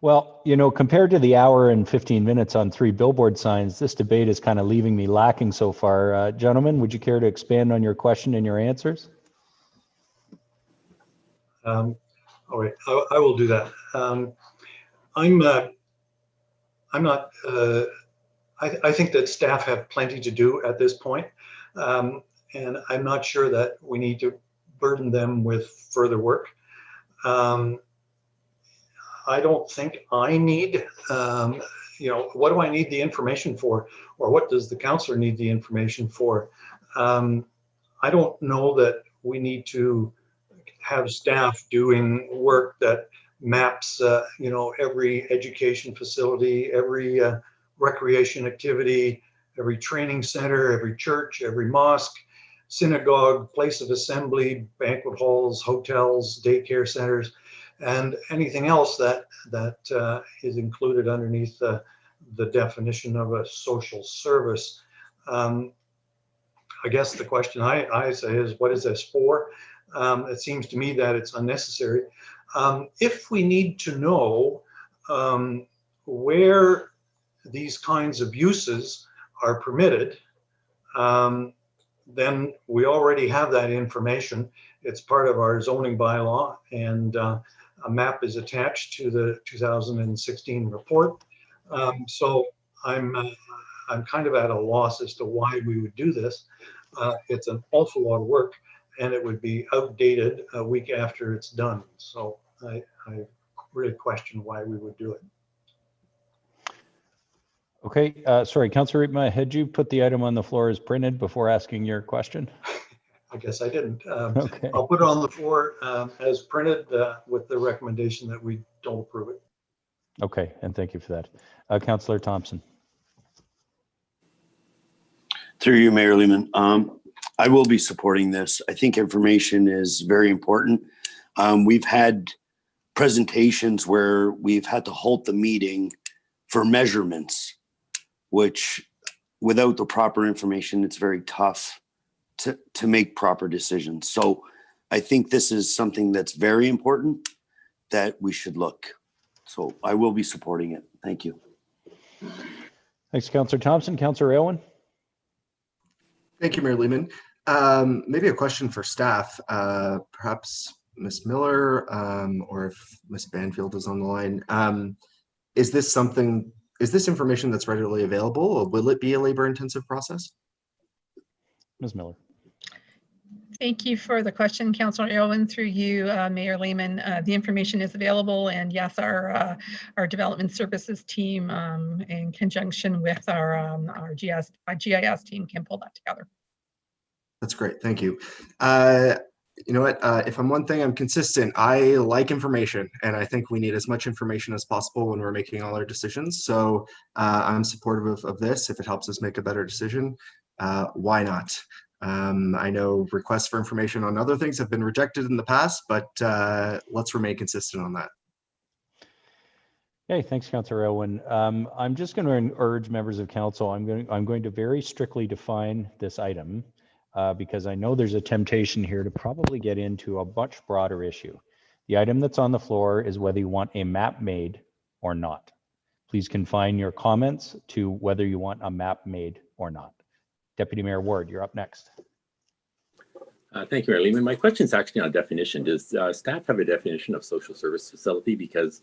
Well, you know, compared to the hour and 15 minutes on 3 billboard signs, this debate is kind of leaving me lacking so far. Gentlemen, would you care to expand on your question and your answers? All right, I will do that. I think that staff have plenty to do at this point, and I'm not sure that we need to burden them with further work. I don't think I need, what do I need the information for? Or what does the councillor need the information for? I don't know that we need to have staff doing work that maps, every education facility, every recreation activity, every training center, every church, every mosque, synagogue, place of assembly, banquet halls, hotels, daycare centers, and anything else that is included underneath the definition of a social service. I guess the question I say is, what is this for? It seems to me that it's unnecessary. If we need to know where these kinds of uses are permitted, then we already have that information. It's part of our zoning bylaw, and A map is attached to the 2016 report. So I'm kind of at a loss as to why we would do this. It's an awful lot of work, and it would be outdated a week after it's done. So I really question why we would do it. Okay, sorry, Councillor Riepma, had you put the item on the floor as printed before asking your question? I guess I didn't. Okay. I'll put it on the floor as printed with the recommendation that we don't approve it. Okay, and thank you for that. Councillor Thompson. Through you, Mayor Lehman. I will be supporting this. I think information is very important. We've had presentations where we've had to halt the meeting for measurements, which without the proper information, it's very tough to make proper decisions. So I think this is something that's very important that we should look. So I will be supporting it. Thank you. Thanks, Councillor Thompson. Councillor Aylwin. Thank you, Mayor Lehman. Maybe a question for staff, perhaps Ms. Miller, or if Ms. Banfield is on the line. Is this information that's readily available, or will it be a labor-intensive process? Ms. Miller. Thank you for the question, Councillor Aylwin. Through you, Mayor Lehman. The information is available, and yes, our development services team, in conjunction with our GIS team, can pull that together. That's great. Thank you. You know what? If I'm one thing, I'm consistent. I like information, and I think we need as much information as possible when we're making all our decisions. So I'm supportive of this. If it helps us make a better decision, why not? I know requests for information on other things have been rejected in the past, but let's remain consistent on that. Okay, thanks, Councillor Aylwin. I'm just going to urge members of council. I'm going to very strictly define this item because I know there's a temptation here to probably get into a much broader issue. The item that's on the floor is whether you want a map made or not. Please confine your comments to whether you want a map made or not. Deputy Mayor Ward, you're up next. Thank you, Mayor Lehman. My question is actually on definition. Does staff have a definition of social service facility? Because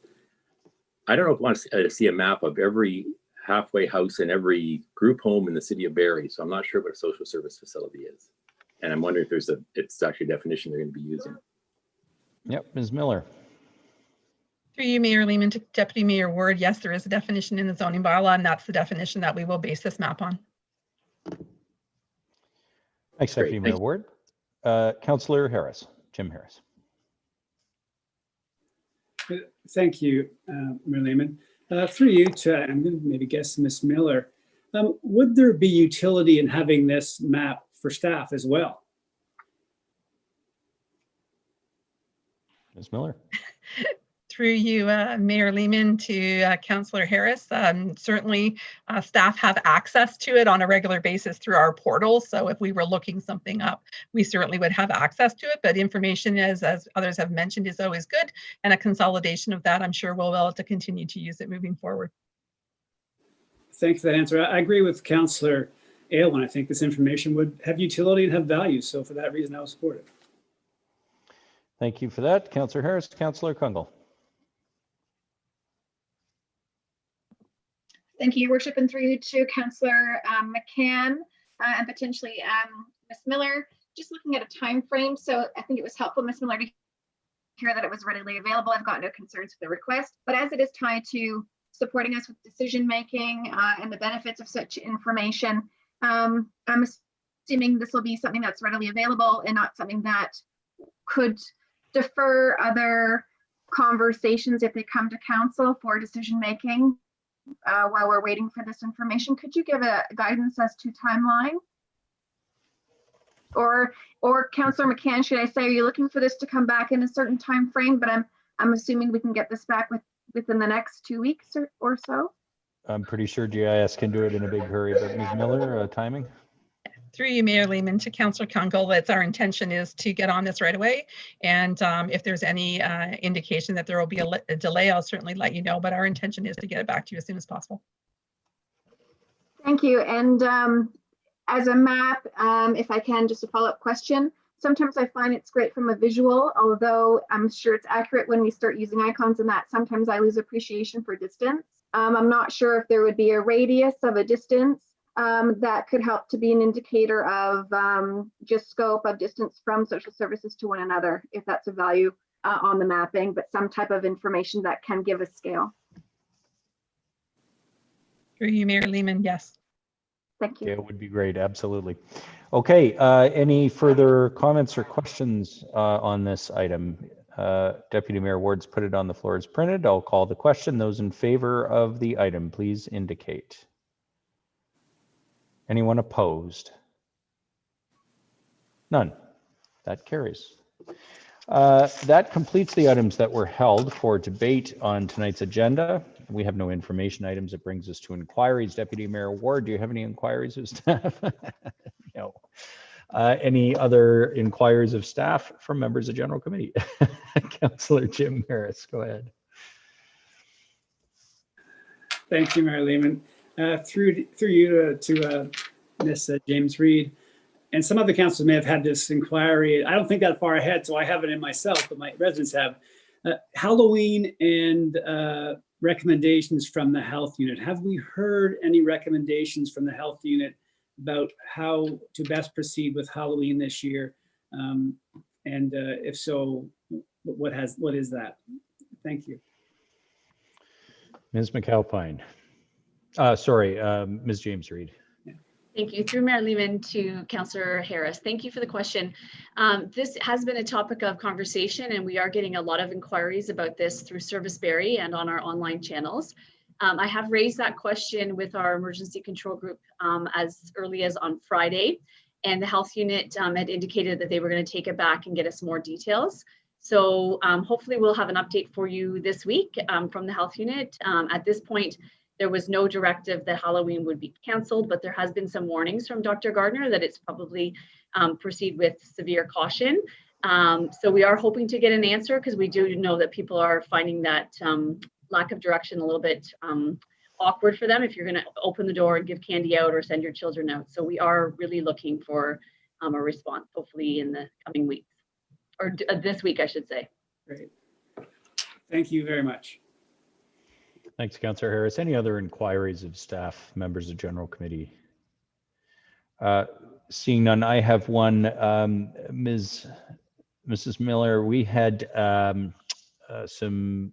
I don't know if I want to see a map of every halfway house and every group home in the city of Barrie. So I'm not sure what a social service facility is. And I'm wondering if it's actually a definition they're going to be using. Yep, Ms. Miller. Through you, Mayor Lehman, to Deputy Mayor Ward, yes, there is a definition in the zoning bylaw, and that's the definition that we will base this map on. Thanks, Deputy Mayor Ward. Councillor Harris, Jim Harris. Thank you, Mayor Lehman. Through you to, I'm going to maybe guess Ms. Miller. Would there be utility in having this map for staff as well? Ms. Miller. Through you, Mayor Lehman, to Councillor Harris. Certainly, staff have access to it on a regular basis through our portal. So if we were looking something up, we certainly would have access to it. But information, as others have mentioned, is always good. And a consolidation of that, I'm sure we'll be able to continue to use it moving forward. Thanks for that answer. I agree with Councillor Aylwin. I think this information would have utility and have value. So for that reason, I will support it. Thank you for that. Councillor Harris. Councillor Kungle. Thank you, Your Worship, and through you to Councillor McCann and potentially Ms. Miller. Just looking at a time frame, so I think it was helpful, Ms. Miller, to hear that it was readily available. I've got no concerns with the request, but as it is tied to supporting us with decision making and the benefits of such information, I'm assuming this will be something that's readily available and not something that could defer other conversations if they come to council for decision making. While we're waiting for this information, could you give a guidance as to timeline? Or Councillor McCann, should I say, are you looking for this to come back in a certain time frame? But I'm assuming we can get this back within the next 2 weeks or so. I'm pretty sure GIS can do it in a big hurry, but Ms. Miller, timing? Through you, Mayor Lehman, to Councillor Kungle, that's our intention is to get on this right away. And if there's any indication that there will be a delay, I'll certainly let you know, but our intention is to get it back to you as soon as possible. Thank you. And as a map, if I can, just a follow-up question. Sometimes I find it's great from a visual, although I'm sure it's accurate when we start using icons and that. Sometimes I lose appreciation for distance. I'm not sure if there would be a radius of a distance that could help to be an indicator of just scope of distance from social services to one another, if that's a value on the mapping, but some type of information that can give a scale. Through you, Mayor Lehman, yes. Thank you. Yeah, it would be great, absolutely. Okay, any further comments or questions on this item? Deputy Mayor Ward's put it on the floor as printed. I'll call the question. Those in favor of the item, please indicate. Anyone opposed? None. That carries. That completes the items that were held for debate on tonight's agenda. We have no information items. It brings us to inquiries. Deputy Mayor Ward, do you have any inquiries of staff? No. Any other inquiries of staff from members of General Committee? Councillor Jim Harris, go ahead. Thank you, Mayor Lehman. Through you to Ms. James Reed. And some other councils may have had this inquiry. I don't think that far ahead, so I have it in myself, but my residents have. Halloween and recommendations from the health unit. Have we heard any recommendations from the health unit about how to best proceed with Halloween this year? And if so, what is that? Thank you. Ms. McAlpine. Sorry, Ms. James Reed. Thank you. Through Mayor Lehman to Councillor Harris. Thank you for the question. This has been a topic of conversation, and we are getting a lot of inquiries about this through Service Barrie and on our online channels. I have raised that question with our emergency control group as early as on Friday, and the health unit had indicated that they were going to take it back and get us more details. So hopefully we'll have an update for you this week from the health unit. At this point, there was no directive that Halloween would be canceled, but there has been some warnings from Dr. Gardner that it's probably proceed with severe caution. So we are hoping to get an answer, because we do know that people are finding that lack of direction a little bit awkward for them if you're going to open the door and give candy out or send your children out. So we are really looking for a response, hopefully in the coming weeks, or this week, I should say. Great. Thank you very much. Thanks, Councillor Harris. Any other inquiries of staff, members of General Committee? Seeing none, I have one. Mrs. Miller, we had some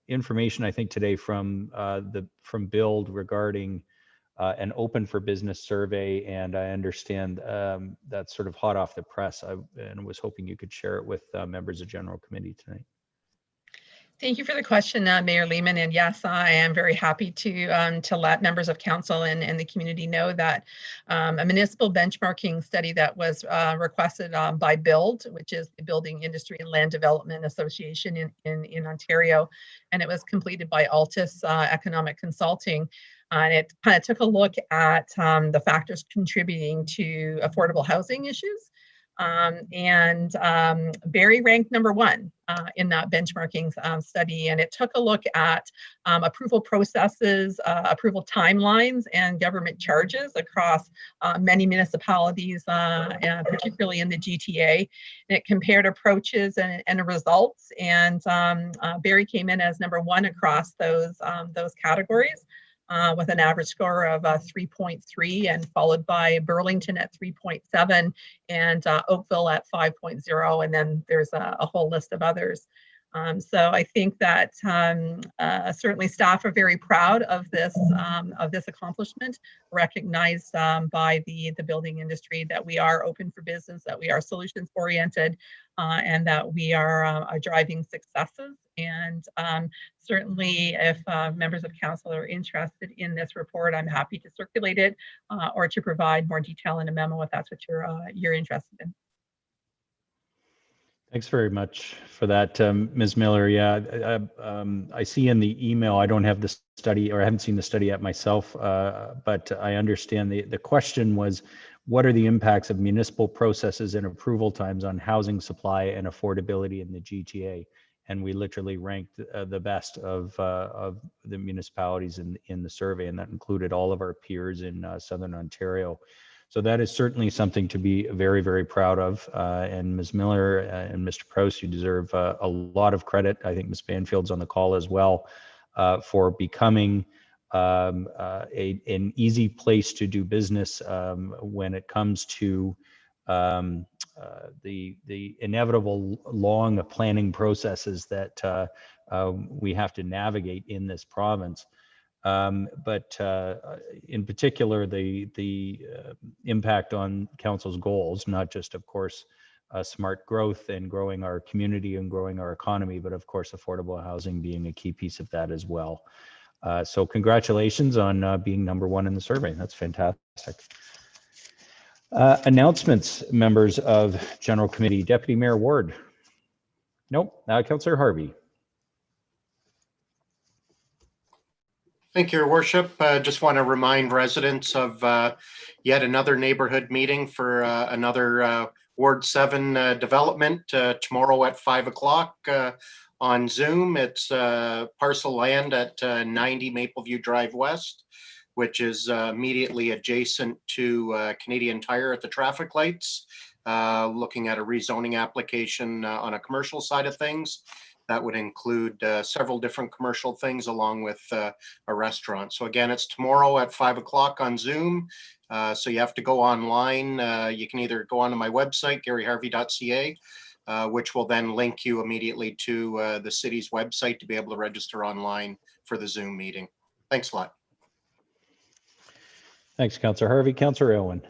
information, I think, today from Build regarding an open for business survey, and I understand that's sort of hot off the press. And was hoping you could share it with members of General Committee tonight. Thank you for the question, Mayor Lehman. And yes, I am very happy to let members of council and the community know that a municipal benchmarking study that was requested by BUILD, which is the Building Industry and Land Development Association in Ontario, and it was completed by Altus Economic Consulting. And it kind of took a look at the factors contributing to affordable housing issues. Barrie ranked #1 in that benchmarking study, and it took a look at approval processes, approval timelines, and government charges across many municipalities, and particularly in the GTA. And it compared approaches and results, and Barrie came in as #1 across those categories. With an average score of 3.3, and followed by Burlington at 3.7 and Oakville at 5.0, and then there's a whole list of others. So I think that certainly staff are very proud of this accomplishment, recognized by the building industry, that we are open for business, that we are solutions oriented, and that we are driving successes. And certainly if members of council are interested in this report, I'm happy to circulate it or to provide more detail in a memo if that's what you're interested in. Thanks very much for that, Ms. Miller. Yeah, I see in the email, I don't have the study, or I haven't seen the study yet myself, but I understand the question was, what are the impacts of municipal processes and approval times on housing supply and affordability in the GTA? And we literally ranked the best of the municipalities in the survey, and that included all of our peers in Southern Ontario. So that is certainly something to be very, very proud of. And Ms. Miller and Mr. Proust, you deserve a lot of credit. I think Ms. Banfield's on the call as well, for becoming an easy place to do business when it comes to the inevitable long planning processes that we have to navigate in this province. But in particular, the impact on council's goals, not just, of course, smart growth and growing our community and growing our economy, but of course, affordable housing being a key piece of that as well. So congratulations on being #1 in the survey. That's fantastic. Announcements, members of General Committee. Deputy Mayor Ward. Nope. Councillor Harvey. Thank you, Your Worship. Just want to remind residents of yet another neighborhood meeting for another Ward 7 development tomorrow at 5 o'clock on Zoom. It's parcel land at 90 Mapleview Drive West, which is immediately adjacent to Canadian Tire at the traffic lights, looking at a rezoning application on a commercial side of things. That would include several different commercial things along with a restaurant. So again, it's tomorrow at 5 o'clock on Zoom. So you have to go online. You can either go onto my website, garyharvey.ca, which will then link you immediately to the city's website to be able to register online for the Zoom meeting. Thanks a lot. Thanks, Councillor Harvey. Councillor Elwin.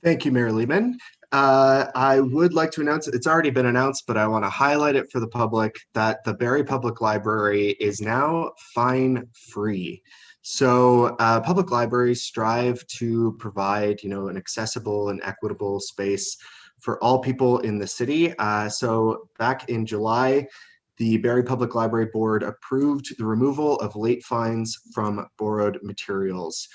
Thank you, Mayor Lehman. I would like to announce, it's already been announced, but I want to highlight it for the public that the Barrie Public Library is now fine-free. So public libraries strive to provide, an accessible and equitable space for all people in the city. So back in July, the Barrie Public Library Board approved the removal of late fines from borrowed materials.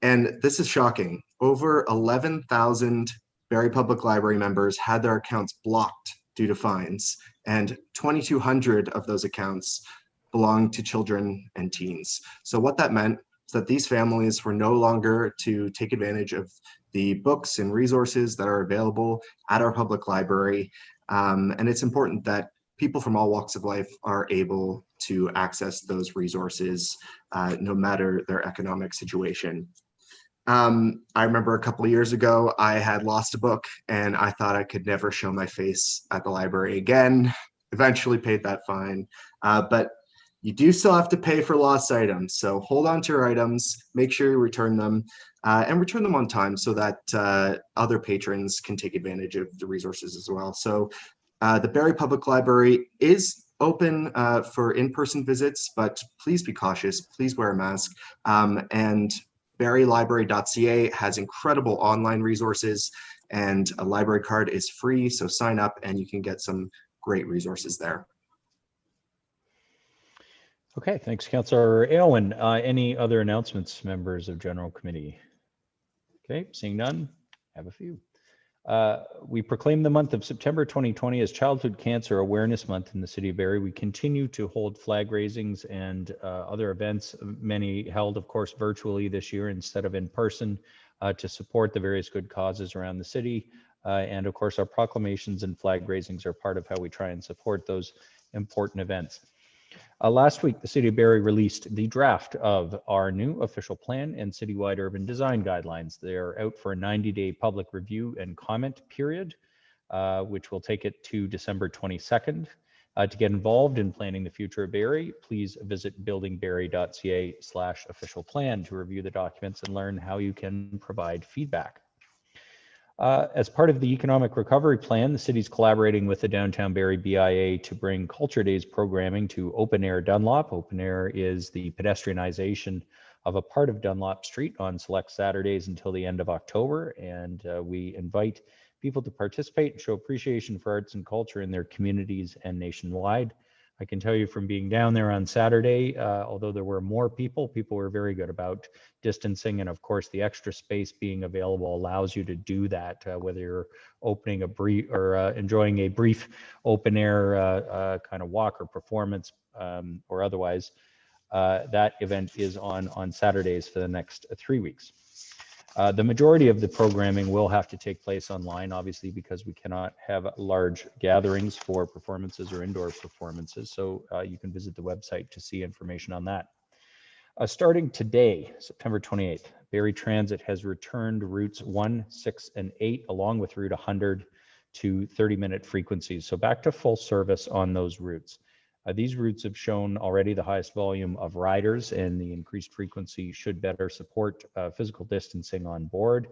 And this is shocking. Over 11,000 Barrie Public Library members had their accounts blocked due to fines, and 2,200 of those accounts belonged to children and teens. So what that meant is that these families were no longer to take advantage of the books and resources that are available at our public library. And it's important that people from all walks of life are able to access those resources, no matter their economic situation. I remember a couple of years ago, I had lost a book and I thought I could never show my face at the library again. Eventually paid that fine, but you do still have to pay for lost items. So hold on to your items, make sure you return them, and return them on time so that other patrons can take advantage of the resources as well. So the Barrie Public Library is open for in-person visits, but please be cautious, please wear a mask, and barrielibrary.ca has incredible online resources, and a library card is free, so sign up and you can get some great resources there. Okay, thanks, Councillor Aylwin. Any other announcements, members of General Committee? Okay, seeing none, I have a few. We proclaim the month of September 2020 as Childhood Cancer Awareness Month in the City of Barrie. We continue to hold flag raisings and other events, many held, of course, virtually this year instead of in person, to support the various good causes around the city. And of course, our proclamations and flag raisings are part of how we try and support those important events. Last week, the City of Barrie released the draft of our new official plan and citywide urban design guidelines. They're out for a 90-day public review and comment period, which will take it to December 22nd. To get involved in planning the future of Barrie, please visit buildingbarrie.ca/official plan to review the documents and learn how you can provide feedback. As part of the economic recovery plan, the city's collaborating with the Downtown Barrie BIA to bring Culture Days programming to Open Air Dunlop. Open Air is the pedestrianization of a part of Dunlop Street on select Saturdays until the end of October. And we invite people to participate and show appreciation for arts and culture in their communities and nationwide. I can tell you from being down there on Saturday, although there were more people were very good about distancing. And of course, the extra space being available allows you to do that, whether you're opening a brief or enjoying a brief open air kind of walk or performance or otherwise. That event is on Saturdays for the next 3 weeks. The majority of the programming will have to take place online, obviously, because we cannot have large gatherings for performances or indoor performances. So you can visit the website to see information on that. Starting today, September 28th, Barrie Transit has returned routes 1, 6, and 8, along with route 100 to 30-minute frequencies. So back to full service on those routes. These routes have shown already the highest volume of riders, and the increased frequency should better support physical distancing on board.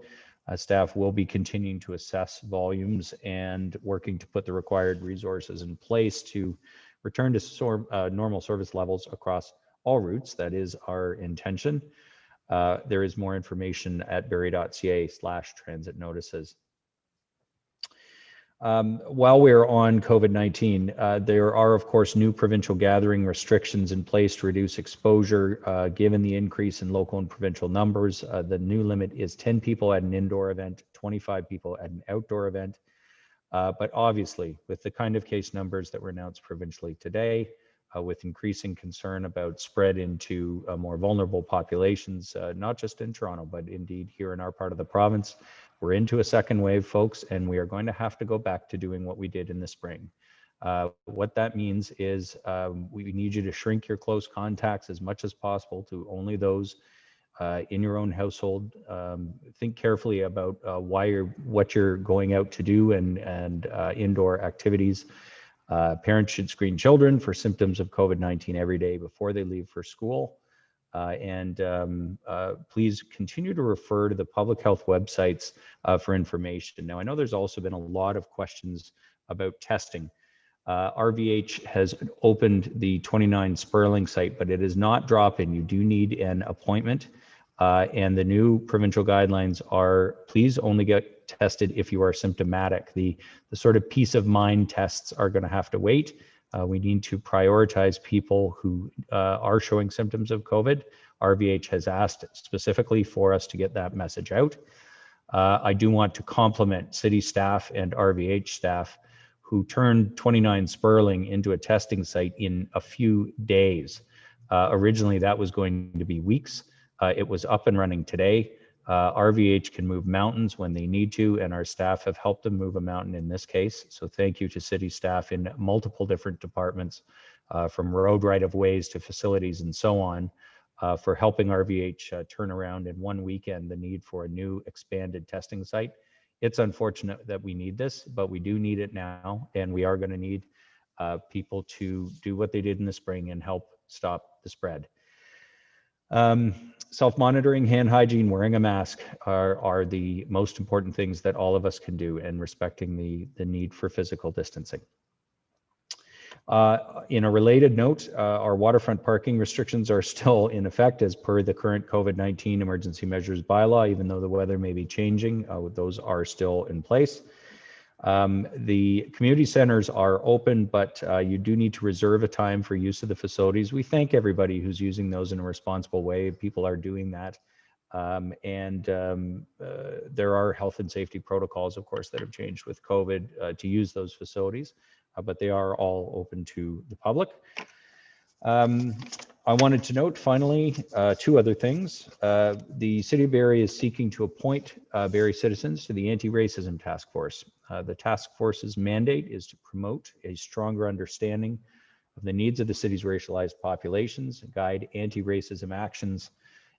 Staff will be continuing to assess volumes and working to put the required resources in place to return to normal service levels across all routes. That is our intention. There is more information at barrie.ca/transit notices. While we're on COVID-19, there are, of course, new provincial gathering restrictions in place to reduce exposure, given the increase in local and provincial numbers. The new limit is 10 people at an indoor event, 25 people at an outdoor event. But obviously, with the kind of case numbers that were announced provincially today, with increasing concern about spread into more vulnerable populations, not just in Toronto, but indeed here in our part of the province, we're into a second wave, folks, and we are going to have to go back to doing what we did in the spring. What that means is we need you to shrink your close contacts as much as possible to only those in your own household. Think carefully about what you're going out to do and indoor activities. Parents should screen children for symptoms of COVID-19 every day before they leave for school. Please continue to refer to the public health websites for information. Now, I know there's also been a lot of questions about testing. RVH has opened the 29 Sperling site, but it is not drop-in. You do need an appointment. And the new provincial guidelines are, please only get tested if you are symptomatic. The sort of peace of mind tests are going to have to wait. We need to prioritize people who are showing symptoms of COVID. RVH has asked specifically for us to get that message out. I do want to compliment city staff and RVH staff who turned 29 Sperling into a testing site in a few days. Originally, that was going to be weeks. It was up and running today. RVH can move mountains when they need to, and our staff have helped them move a mountain in this case. So thank you to city staff in multiple different departments, from road right-of-ways to facilities and so on, for helping RVH turn around in one weekend the need for a new expanded testing site. It's unfortunate that we need this, but we do need it now, and we are going to need people to do what they did in the spring and help stop the spread. Self-monitoring, hand hygiene, wearing a mask are the most important things that all of us can do, and respecting the need for physical distancing. In a related note, our waterfront parking restrictions are still in effect as per the current COVID-19 emergency measures bylaw. Even though the weather may be changing, those are still in place. The community centers are open, but you do need to reserve a time for use of the facilities. We thank everybody who's using those in a responsible way. People are doing that. There are health and safety protocols, of course, that have changed with COVID to use those facilities, but they are all open to the public. I wanted to note, finally, two other things. The City of Barrie is seeking to appoint Barrie citizens to the Anti-Racism Task Force. The task force's mandate is to promote a stronger understanding of the needs of the city's racialized populations, guide anti-racism actions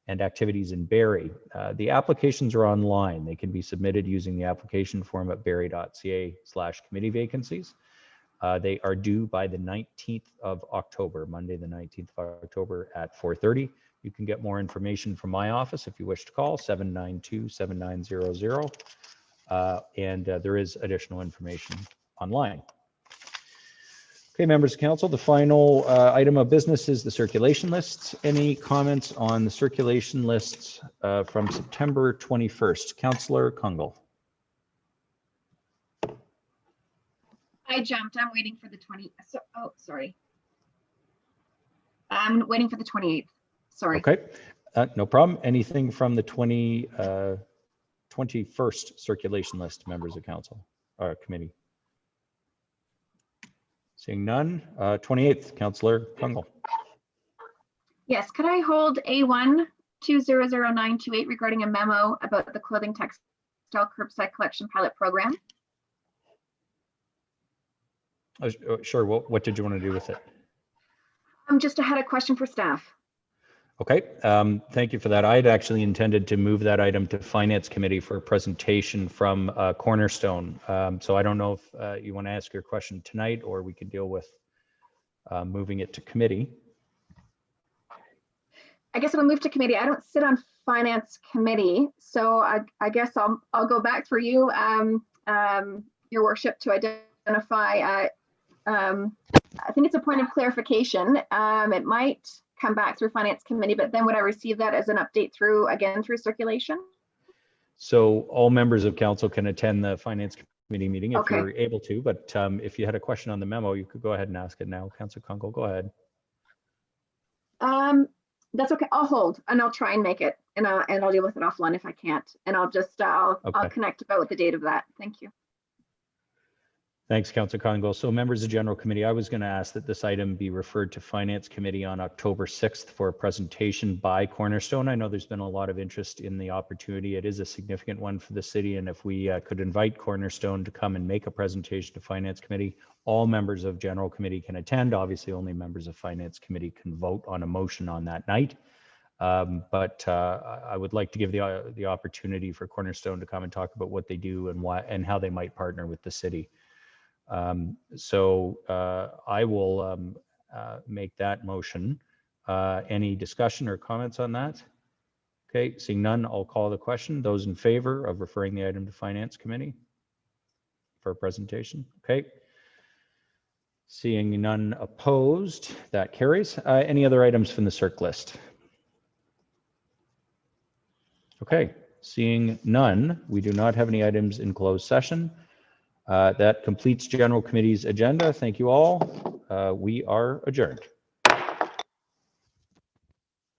and activities in Barrie. The applications are online. They can be submitted using the application form at barrie.ca/committee vacancies. They are due by the 19th of October, Monday, the 19th of October at 4:30. You can get more information from my office if you wish to call 792-7900. There is additional information online. Okay, members of council, the final item of business is the circulation lists. Any comments on the circulation lists from September 21st? Councillor Kungle. I jumped. I'm waiting for the 20. Oh, sorry. I'm waiting for the 28th. Sorry. Okay, no problem. Anything from the 21st circulation list, members of council or committee? Seeing none. 28th, Councillor Kungle. Yes, could I hold A1 200928 regarding a memo about the clothing textile curbside collection pilot program. Sure. What did you want to do with it? Just had a question for staff. Okay, thank you for that. I had actually intended to move that item to Finance Committee for a presentation from Cornerstone. So I don't know if you want to ask your question tonight, or we could deal with moving it to committee. I guess I'll move to committee. I don't sit on Finance Committee, so I guess I'll go back for you, Your Worship, to identify. I think it's a point of clarification. It might come back through Finance Committee, but then would I receive that as an update through circulation? So all members of council can attend the Finance Committee meeting if Okay. you're able to, but if you had a question on the memo, you could go ahead and ask it now. Councillor Kunkel, go ahead. That's okay. I'll hold and I'll try and make it, and I'll deal with it offline if I can't. And I'll connect about the date of that. Thank you. Thanks, Councillor Congo. So members of General Committee, I was going to ask that this item be referred to Finance Committee on October 6th for a presentation by Cornerstone. I know there's been a lot of interest in the opportunity. It is a significant one for the city. And if we could invite Cornerstone to come and make a presentation to Finance Committee, all members of General Committee can attend. Obviously, only members of Finance Committee can vote on a motion on that night. But I would like to give the opportunity for Cornerstone to come and talk about what they do and why and how they might partner with the city. So I will make that motion. Any discussion or comments on that? Okay, seeing none, I'll call the question. Those in favor of referring the item to Finance Committee for a presentation? Okay. Seeing none opposed, that carries. Any other items from the circ list? Okay, seeing none, we do not have any items in closed session. That completes General Committee's agenda. Thank you all. We are adjourned.